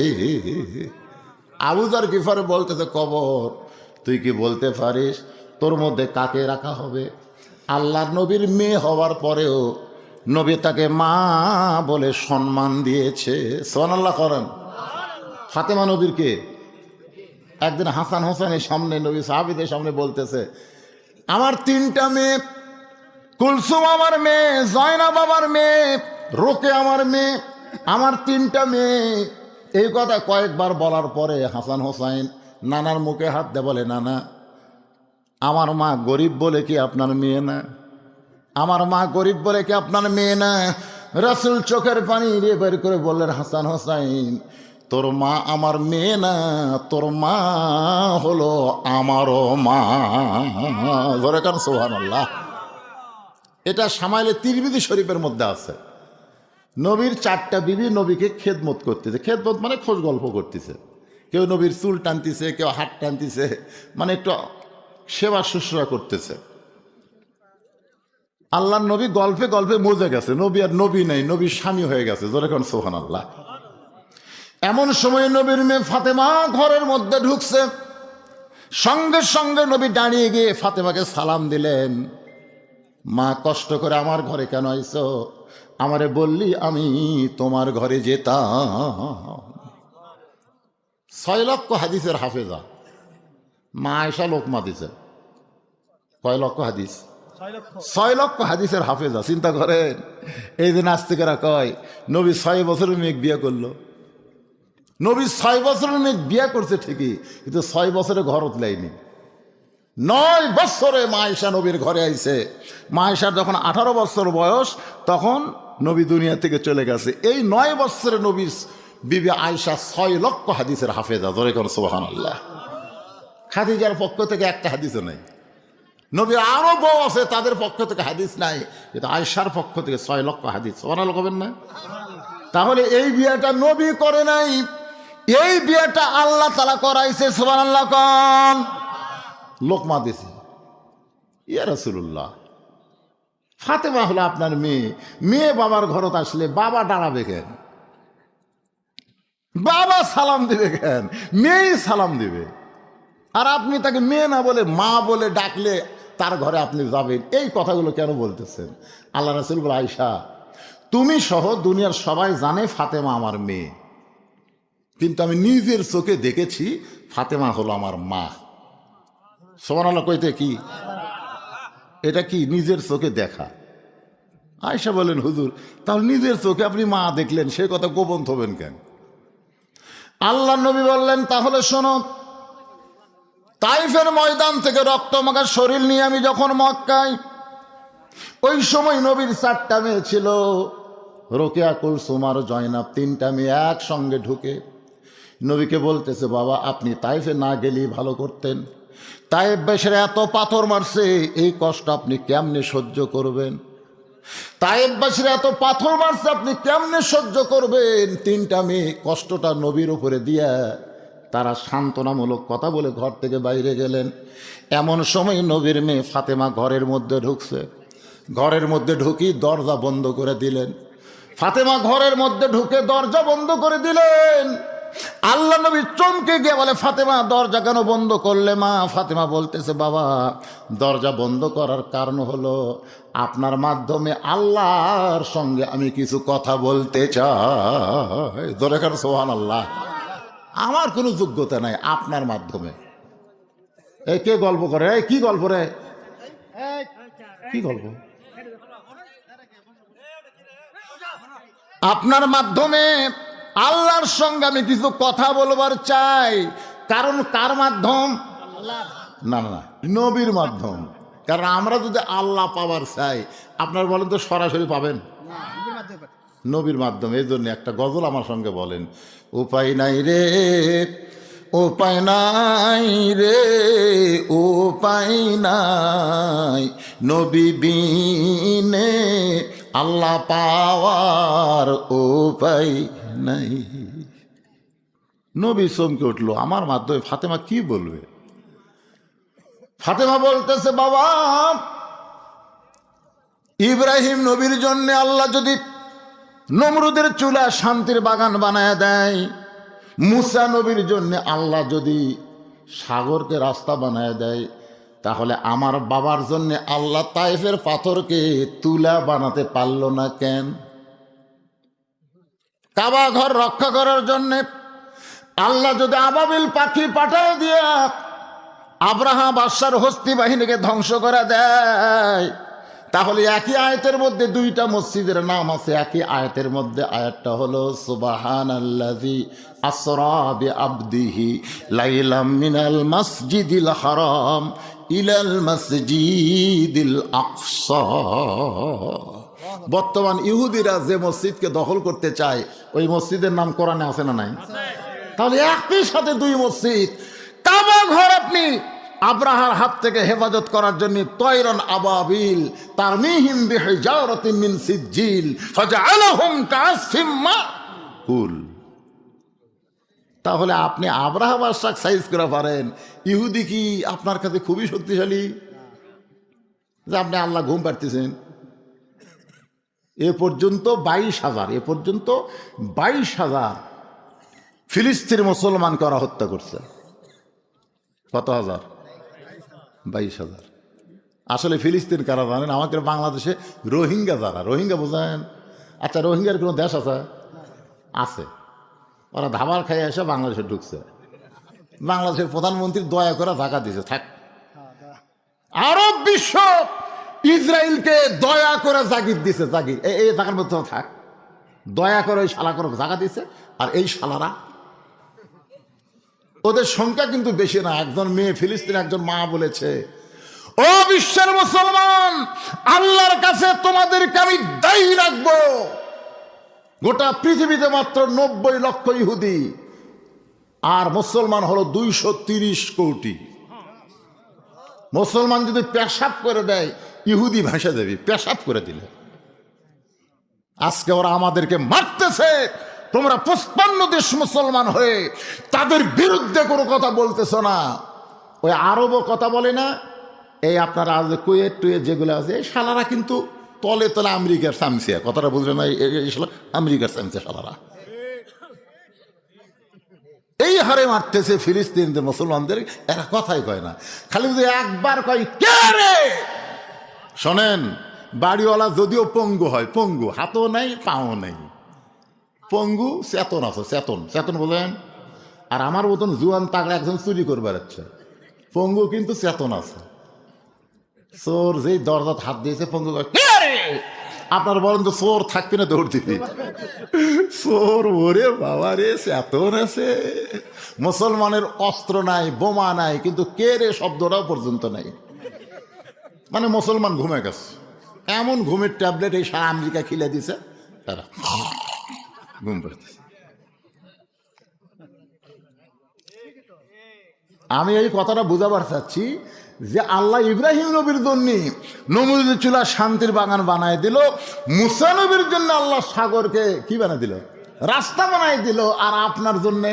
আবু যর গিফার বলতেছে, কবর তুই কি বলতে পারিস তোর মধ্যে কাকে রাখা হবে? আল্লাহর নবীর মেয়ে হওয়ার পরেও নবী তাকে মা বলে সম্মান দিয়েছে। সুবহানাল্লাহ করেন। ফাতেমা নবীর কে? একদিন হাসান হোসেনের সামনে নবী সাহাবীদের সামনে বলতেছে, আমার 3টা মেয়ে, কুলসুম আমার মেয়ে, জয়নাব আমার মেয়ে, রোকে আমার মেয়ে, আমার 3টা মেয়ে। এই কথা কয়েকবার বলার পরে হাসান হোসেন নানার মুখে হাত দিয়ে বলে, নানা আমার মা গরিব বলে কি আপনার মেয়ে না? আমার মা গরিব বলে কি আপনার মেয়ে না? রাসূল চোখের পানি দিয়ে বের করে বললেন, হাসান হোসেন তোর মা আমার মেয়ে না, তোর মা হলো আমারও মা। ধরে কারণ সুবহানাল্লাহ। এটা সামাইলে তিরমিজি শরীফের মধ্যে আছে। নবীর 4টা বিবি নবীকে খেদমত করতেছে। খেদমত মানে খোঁজ গল্প করতেছে, কেউ নবীর চুল টানতেছে, কেউ হাত টানতেছে, মানে একটু সেবা শুশ্রূষা করতেছে। আল্লাহর নবী গল্পে গল্পে মজে গেছে, নবী আর নবী নাই, নবীর স্বামী হয়ে গেছে। যেরকম সুবহানাল্লাহ। এমন সময় নবীর মেয়ে ফাতেমা ঘরের মধ্যে ঢুকছে, সঙ্গে সঙ্গে নবী দাঁড়িয়ে গিয়ে ফাতেমাকে সালাম দিলেন, মা কষ্ট করে আমার ঘরে কেন আইছো? আমারে বললি আমি তোমার ঘরে যেতাম। 6 লক্ষ হাদিসের হাফেজা মা আয়েশা লোকমা দিছে। কয় লক্ষ হাদিস? 6 লক্ষ হাদিসের হাফেজা। চিন্তা করেন, এই যে নাস্তিকেরা কয় নবী 6 বছরের মেয়ে বিয়ে করলো। নবী 6 বছরের মেয়ে বিয়ে করছে ঠিকই, কিন্তু 6 বছরে ঘর উতলাইনি। 9 বছরে মা আয়েশা নবীর ঘরে আইছে। মা আয়েশার যখন 18 বছর বয়স তখন নবী দুনিয়া থেকে চলে গেছে। এই 9 বছরে নবীর বিবি আয়েশা 6 লক্ষ হাদিসের হাফেজা। ধরে কোন সুবহানাল্লাহ। খাদিজার পক্ষ থেকে একটা হাদিসও নাই। নবীর আরো বউ আছে, তাদের পক্ষ থেকে হাদিস নাই, কিন্তু আয়েশার পক্ষ থেকে 6 লক্ষ হাদিস। সুবহানাল্লাহ কবেন না? তাহলে এই বিয়েটা নবী করে নাই, এই বিয়েটা আল্লাহ তাআলা করাইছে। সুবহানাল্লাহ কোন? লোকমা দিছে। ইয়া রাসূলুল্লাহ, ফাতেমা হলো আপনার মেয়ে, মেয়ে বাবার ঘরত আসলে বাবা দাঁড়াবে কেন? বাবা সালাম দিবে কেন? মেয়েই সালাম দিবে। আর আপনি তাকে মেয়ে না বলে মা বলে ডাকলে তার ঘরে আপনি যাবেন, এই কথাগুলো কেন বলতেছেন? আল্লাহ রাসূল বলে, আয়েশা তুমি সহ দুনিয়ার সবাই জানে ফাতেমা আমার মেয়ে, কিন্তু আমি নিজের চোখে দেখেছি ফাতেমা হলো আমার মা। সুবহানাল্লাহ কইতে কি এটা কি নিজের চোখে দেখা? আয়েশা বলেন, হুজুর তাহলে নিজের চোখে আপনি মা দেখলেন, সে কথা গোপন থবেন কেন? আল্লাহ নবী বললেন, তাহলে শোনো, তাইফের ময়দান থেকে রক্তমাখা শরীর নিয়ে আমি যখন মক্কায়, ওই সময় নবীর 4টা মেয়ে ছিল, রোকেয়া, কুলসুম আর জয়নাব। 3টা মেয়ে একসঙ্গে ঢুকে নবীকে বলতেছে, বাবা আপনি তাইফে না গেলেই ভালো করতেন, তাইফবাসীরা এত পাথর মারছে, এই কষ্ট আপনি কেমনে সহ্য করবেন? তাইফবাসীরা এত পাথর মারছে, আপনি কেমনে সহ্য করবেন? 3টা মেয়ে কষ্টটা নবীর উপরে দিয়া তারা সান্ত্বনামূলক কথা বলে ঘর থেকে বাইরে গেলেন। এমন সময় নবীর মেয়ে ফাতেমা ঘরের মধ্যে ঢুকছে। ঘরের মধ্যে ঢুকি দরজা বন্ধ করে দিলেন। ফাতেমা ঘরের মধ্যে ঢুকে দরজা বন্ধ করে দিলেন। আল্লাহ নবী চমকে গিয়ে বলে, ফাতেমা দরজা কেন বন্ধ করলে মা? ফাতেমা বলতেছে, বাবা দরজা বন্ধ করার কারণ হলো আপনার মাধ্যমে আল্লাহর সঙ্গে আমি কিছু কথা বলতে চাই। ধরে কেন সুবহানাল্লাহ। আমার কোনো যোগ্যতা নাই, আপনার মাধ্যমে। এই কে গল্প করে? এই কি গল্প রে? কি গল্প? আপনার মাধ্যমে আল্লাহর সঙ্গে আমি কিছু কথা বলবার চাই। কারণ কার মাধ্যম? না না না, নবীর মাধ্যম। কারণ আমরা যদি আল্লাহ পাওয়ার চাই, আপনার বলেন তো সরাসরি পাবেন? নবীর মাধ্যমে। এই জন্য একটা গজল আমার সঙ্গে বলেন, উপায় নাই রে, উপায় নাই রে, উপায় নাই, নবী বিনে আল্লাহ পাওয়ার উপায় নাই। নবী চমকে উঠলো, আমার মাধ্যমে ফাতেমা কি বলবে? ফাতেমা বলতেছে, বাবা ইব্রাহিম নবীর জন্য আল্লাহ যদি নমরুদের চুলা শান্তির বাগান বানায় দেয়, মুসা নবীর জন্য আল্লাহ যদি সাগরকে রাস্তা বানায় দেয়, তাহলে আমার বাবার জন্য আল্লাহ তাইফের পাথরকে তুলা বানাতে পারল না কেন? কাবা ঘর রক্ষা করার জন্য আল্লাহ যদি আবাবিল পাখি পাঠায় দিয়া আব্রাহা বাদশার হস্তি বাহিনীকে ধ্বংস করে দেয়, তাহলে একই আয়াতের মধ্যে দুইটা মসজিদের নাম আছে। একই আয়াতের মধ্যে আয়াতটা হলো সুবহানাল্লাযী আসরা বিআবদিহি লাইলাম মিনাল মাসজিদিল হারাম ইলাল মাসজিদিল আকসা। বর্তমান ইহুদিরা যে মসজিদকে দখল করতে চায়, ওই মসজিদের নাম কোরআনে আছে না নাই? তাহলে একই সাথে দুই মসজিদ। কাবা ঘর আপনি আব্রাহার হাত থেকে হেফাজত করার জন্য তয়রন আবাবিল তারমিহিম বিহিজারাতিন মিন সিজ্জিল ফাজআলাহুম কাআসফিম মাকুল। তাহলে আপনি আব্রাহা বাদশাহ সাইজ করে পারেন, ইহুদি কি আপনার কাছে খুবই শক্তিশালী যে আপনি আল্লাহ ঘুম পাড়তেছেন? এ পর্যন্ত 22,000, এ পর্যন্ত 22,000 ফিলিস্তিনি মুসলমানকে ওরা হত্যা করছে। কত হাজার? 22,000। আসলে ফিলিস্তিন কারা জানেন? আমাদের বাংলাদেশে রোহিঙ্গা যারা, রোহিঙ্গা বোঝেন? আচ্ছা, রোহিঙ্গার কোনো দেশ আছে? আছে। ওরা ধাবার খাইয়ে এসে বাংলাদেশে ঢুকছে। বাংলাদেশের প্রধানমন্ত্রী দয়া করে টাকা দিয়েছে, থাক। আরব বিশ্ব ইসরায়েলকে দয়া করে জাগির দিছে, জাগির এই টাকার মধ্যে থাক, দয়া করে ওই শালা করে জায়গা দিছে। আর এই শালারা, ওদের সংখ্যা কিন্তু বেশি না। একজন মেয়ে ফিলিস্তিন একজন মা বলেছে, ও বিশ্বের মুসলমান, আল্লাহর কাছে তোমাদেরকে আমি দায়ী রাখবো। গোটা পৃথিবীতে মাত্র 90 লক্ষ ইহুদি, আর মুসলমান হলো 230 কোটি। মুসলমান যদি পেশাব করে দেয়, ইহুদি ভাসে দেবে পেশাব করে দিলে। আজকে ওরা আমাদেরকে মারতেছে, তোমরা 55 দেশ মুসলমান হয়ে তাদের বিরুদ্ধে কোনো কথা বলতেছ না। ওই আরবও কথা বলে না। এই আপনারা আজ কুয়েত টুয়েত যেগুলো আছে, এই শালারা কিন্তু তলে তলে আমেরিকার চামচিয়া, কথাটা বুঝলেন না? আমেরিকার চামচিয়া শালারা এই হারে মারতেছে ফিলিস্তিনদের মুসলমানদের। এরা কথাই কয় না, খালি যদি একবার কয় কে রে। শোনেন, বাড়িওয়ালা যদিও পঙ্গু হয়, পঙ্গু, হাতও নেই পাও নেই, পঙ্গু, চেতন আছে, চেতন, চেতন বলেন। আর আমার মতন জুয়ান তাগড়া একজন চুরি করে বেড়াচ্ছে, পঙ্গু কিন্তু চেতন আছে। চোর যেই দরজাত হাত দিয়েছে, পঙ্গু কে রে। আপনার বলেন তো চোর থাকবে না দৌড় দিবি? চোর ওরে বাবা রে, চেতন আছে। মুসলমানের অস্ত্র নাই, বোমা নাই, কিন্তু কে রে শব্দটাও পর্যন্ত নাই। মানে মুসলমান ঘুমে গেছে, এমন ঘুমের ট্যাবলেট এই সারা আমেরিকা খিলে দিছে, তারা ঘুম পড়তেছে। আমি এই কথাটা বুঝাবার চাচ্ছি যে আল্লাহ ইব্রাহিম নবীর জন্য নমরুদের চুলা শান্তির বাগান বানায় দিল, মুসা নবীর জন্য আল্লাহ সাগরকে কি বানায় দিল? রাস্তা বানায় দিল। আর আপনার জন্য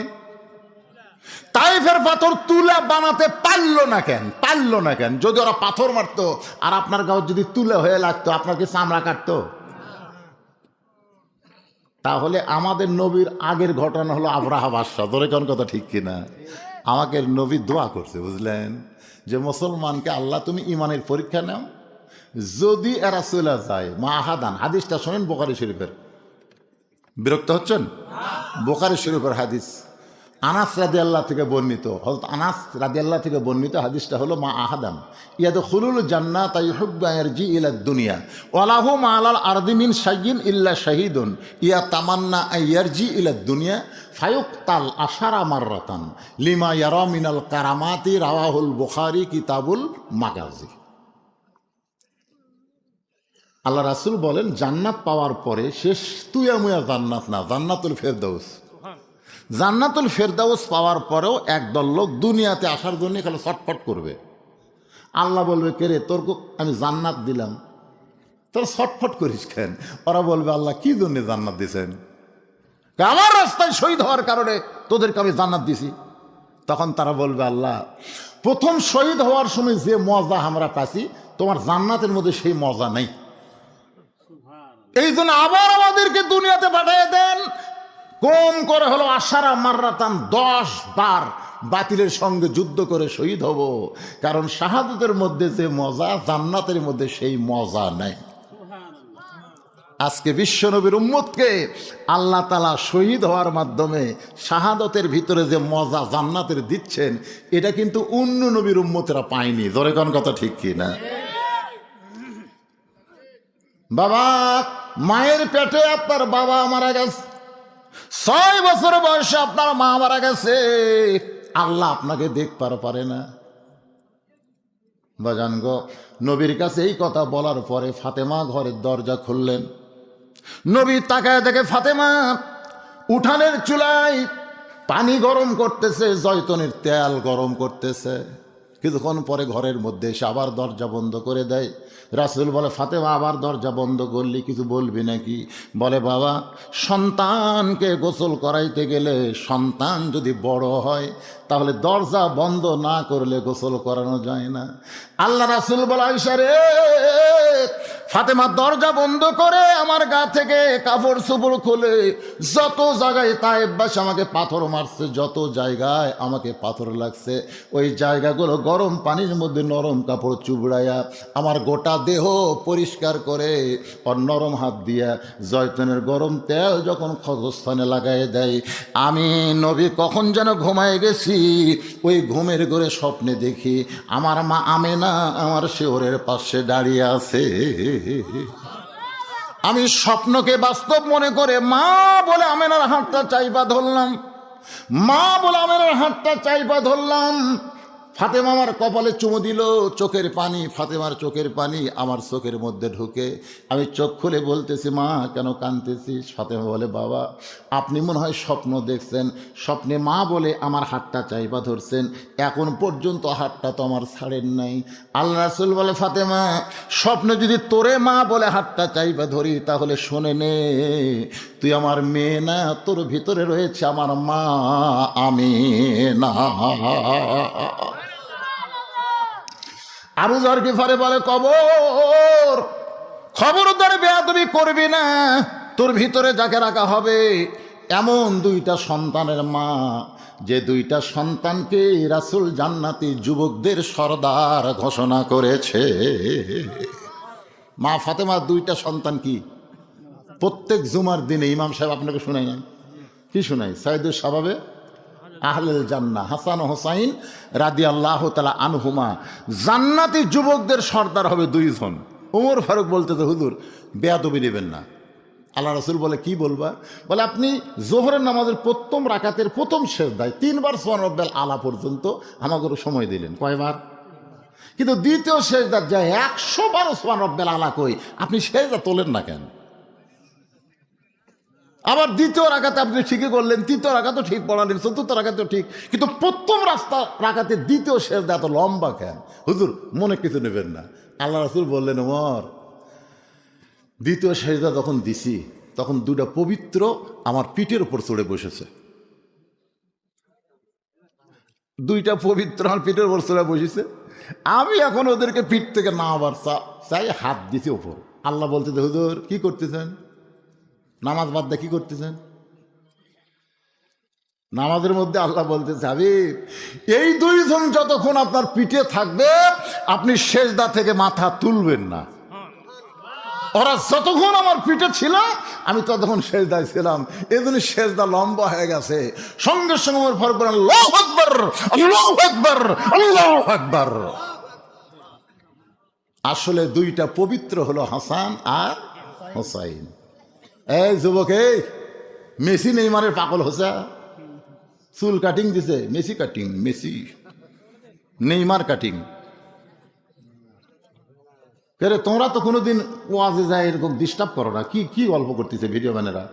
তাইফের পাথর তুলা বানাতে পারলো না কেন? পারলো না কেন? যদি ওরা পাথর মারতো আর আপনার গাও যদি তুলে হয়ে লাগতো, আপনার কি চামড়া কাটতো? তাহলে আমাদের নবীর আগের ঘটনা হলো আব্রাহা বাদশাহ, ধরে কোন কথা ঠিক কিনা? আমাকে নবী দোয়া করছে, বুঝলেন, যে মুসলমানকে আল্লাহ তুমি ইমানের পরীক্ষা নাও, যদি এরা চলে যায় মাহাদান। হাদিসটা শোনেন বোখারী শরীফের, বিরক্ত হচ্ছেন? বোখারী শরীফের হাদিস, আনাস রাদিয়াল্লাহু থেকে বর্ণিত, হযরত আনাস রাদিয়াল্লাহু থেকে বর্ণিত হাদিসটা হলো মা আহাদান ইয়াদখুলুল জান্নাত ইউহিব্বু ইয়ারজি ইলা দুনিয়া ওয়ালাহু মাআলাল আরদি মিন শাইইন ইল্লা শাহীদুন ইয়াতামান্না ইয়ারজি ইলা দুনিয়া ফায়ুকতাল আশারা মাররাতান লিমা ইয়ারা মিনাল কারামাতি রাওয়াহুল বুখারী কিতাবুল মাগাজি। আল্লাহ রাসূল বলেন, জান্নাত পাওয়ার পরে শেষ তুয়ামুয়া জান্নাত না, জান্নাতুল ফেরদাউস। জান্নাতুল ফেরদাউস পাওয়ার পরেও একদল লোক দুনিয়াতে আসার জন্য খালি ছটফট করবে। আল্লাহ বলবে, কে রে, তোর আমি জান্নাত দিলাম, তোর ছটফট করিস কেন? ওরা বলবে, আল্লাহ কি জন্য জান্নাত দিয়েছেন? আমার রাস্তায় শহীদ হওয়ার কারণে তোদেরকে আমি জান্নাত দিছি। তখন তারা বলবে, আল্লাহ প্রথম শহীদ হওয়ার সময় যে মজা আমরা পাচ্ছি, তোমার জান্নাতের মধ্যে সেই মজা নেই, এই জন্য আবার আমাদেরকে দুনিয়াতে পাঠিয়ে দেন। কম করে হলো আশারা মাররাতান, 10 বার বাতিলের সঙ্গে যুদ্ধ করে শহীদ হব, কারণ শাহাদাতের মধ্যে যে মজা জান্নাতের মধ্যে সেই মজা নেই। আজকে বিশ্বনবীর উম্মতকে আল্লাহ তাআলা শহীদ হওয়ার মাধ্যমে শাহাদাতের ভিতরে যে মজা জান্নাতের দিচ্ছেন, এটা কিন্তু অন্য নবীর উম্মতেরা পায়নি। ধরে কোন কথা ঠিক কি না? বাবা, মায়ের পেটে আপনার বাবা মারা গেছে, 6 বছর বয়সে আপনার মা মারা গেছে, আল্লাহ আপনাকে দেখবার পারে না। বাজান গো, নবীর কাছে এই কথা বলার পরে ফাতেমা ঘরের দরজা খুললেন। নবী তাকায় দেখে ফাতেমা উঠানের চুলায় পানি গরম করতেছে, জয়তুনের তেল গরম করতেছে। কিছুক্ষণ পরে ঘরের মধ্যে এসে আবার দরজা বন্ধ করে দেয়। রাসূল বলে, ফাতেমা আবার দরজা বন্ধ করলি, কিছু বলবি নাকি? বলে, বাবা, সন্তানকে গোসল করাইতে গেলে সন্তান যদি বড় হয় তাহলে দরজা বন্ধ না করলে গোসল করানো যায় না। আল্লাহ রাসূল বলে, আয়েশা রে, ফাতেমা দরজা বন্ধ করে আমার গা থেকে কাপড় চোপড় খুলে যত জায়গায় তায়েববাসী আমাকে পাথর মারছে, যত জায়গায় আমাকে পাথর লাগছে, ওই জায়গাগুলো গরম পানির মধ্যে নরম কাপড় চুবড়াইয়া আমার গোটা দেহ পরিষ্কার করে ওর নরম হাত দিয়া জয়তুনের গরম তেল যখন ক্ষতস্থানে লাগাই দেয়, আমি নবী কখন যেন ঘুমায় গেছি, ওই ঘুমের ঘরে স্বপ্নে দেখি আমার মা আমেনা আমার শিওরের পাশে দাঁড়িয়ে আছে। আমি স্বপ্নকে বাস্তব মনে করে মা বলে আমেনার হাতটা চাইপা ধরলাম, মা বলে আমেনার হাতটা চাইপা ধরলাম। ফাতেমা আমার কপালে চুমু দিল, চোখের পানি, ফাতেমার চোখের পানি আমার চোখের মধ্যে ঢুকে আমি চোখ খুলে বলতেছি, মা কেন কাঁদতেছিস? ফাতেমা বলে, বাবা আপনি মনে হয় স্বপ্ন দেখছেন, স্বপ্নে মা বলে আমার হাতটা চাইপা ধরছেন, এখন পর্যন্ত হাতটা তো আমার ছাড়েন নাই। আল্লাহ রাসূল বলে, ফাতেমা স্বপ্নে যদি তোরে মা বলে হাতটা চাইপা ধরি তাহলে শোনে নে, তুই আমার মেয়ে না, তোর ভিতরে রয়েছে আমার মা আমেনা। আবু যর গিফারি বলে, খবরদার বেয়াদবি করবি না, তোর ভিতরে যাকে রাখা হবে এমন 2টা সন্তানের মা, যে 2টা সন্তানকে রাসূল জান্নাতি যুবকদের সর্দার ঘোষণা করেছে। মা ফাতেমার 2টা সন্তান কি? প্রত্যেক জুমার দিনে ইমাম সাহেব আপনাকে শোনাই না? কি শোনাই? সাইদুল শাবাবে আহলুল জান্নাহ হাসান ও হোসাইন রাদিয়াল্লাহু তাআলা আনহুমা জান্নাতি যুবকদের সর্দার হবে 2 জন। ওমর ফারুক বলতেছে, হুজুর বেয়াদবি নেবেন না। আল্লাহ রাসূল বলে, কি বলবা? বলে, আপনি জোহরের নামাজের প্রথম রাকাতের প্রথম সেজদায় 3 বার সুবহান রাব্বিল আলা পর্যন্ত আমাকে সময় দিলেন। কয়বার? কিন্তু দ্বিতীয় সেজদার যায় 100 বার সুবহান রাব্বিল আলা কই, আপনি সেজদা তোলেন না কেন? আবার দ্বিতীয় রাকাতে আপনি ঠিকই করলেন, তৃতীয় রাকাতও ঠিক পড়ালেন, চতুর্থ রাকাতেও ঠিক, কিন্তু প্রথম রাকাতে দ্বিতীয় সেজদা এত লম্বা কেন? হুজুর মনে কিছু নেবেন না। আল্লাহ রাসূল বললেন, ওমর দ্বিতীয় সেজদা যখন দিছি তখন 2টা পবিত্র আমার পিঠের উপর চড়ে বসেছে, 2টা পবিত্র আমার পিঠের উপর চড়ে বসেছে, আমি এখন ওদেরকে পিঠ থেকে না আবার চাই হাত দিছি ওপর। আল্লাহ বলতে, হুজুর কি করতেছেন? নামাজ বাদ দিয়ে কি করতেছেন? নামাজের মধ্যে আল্লাহ বলতে যাবে, এই দুইজন যতক্ষণ আপনার পিঠে থাকবে আপনি সেজদা থেকে মাথা তুলবেন না। ওরা যতক্ষণ আমার পিঠে ছিল আমি ততক্ষণ সেজদায় ছিলাম, এই জন্য সেজদা লম্বা হয়ে গেছে। সঙ্গে সঙ্গে আমার ফরক বলেন আল্লাহু আকবার, আল্লাহু আকবার, আল্লাহু আকবার। আসলে দুইটা পবিত্র হলো হাসান আর হোসাইন। এই যুবক, এই মেসি নেইমারের পাগল হোসা, চুল কাটিং দিছে, Messi cutting, Messi Neymar cutting. তোমরা তো কোনোদিন ওয়াজে যায় এরকম ডিস্টার্ব করো না, কি কি গল্প করতেছে ভিডিও ম্যানেরা?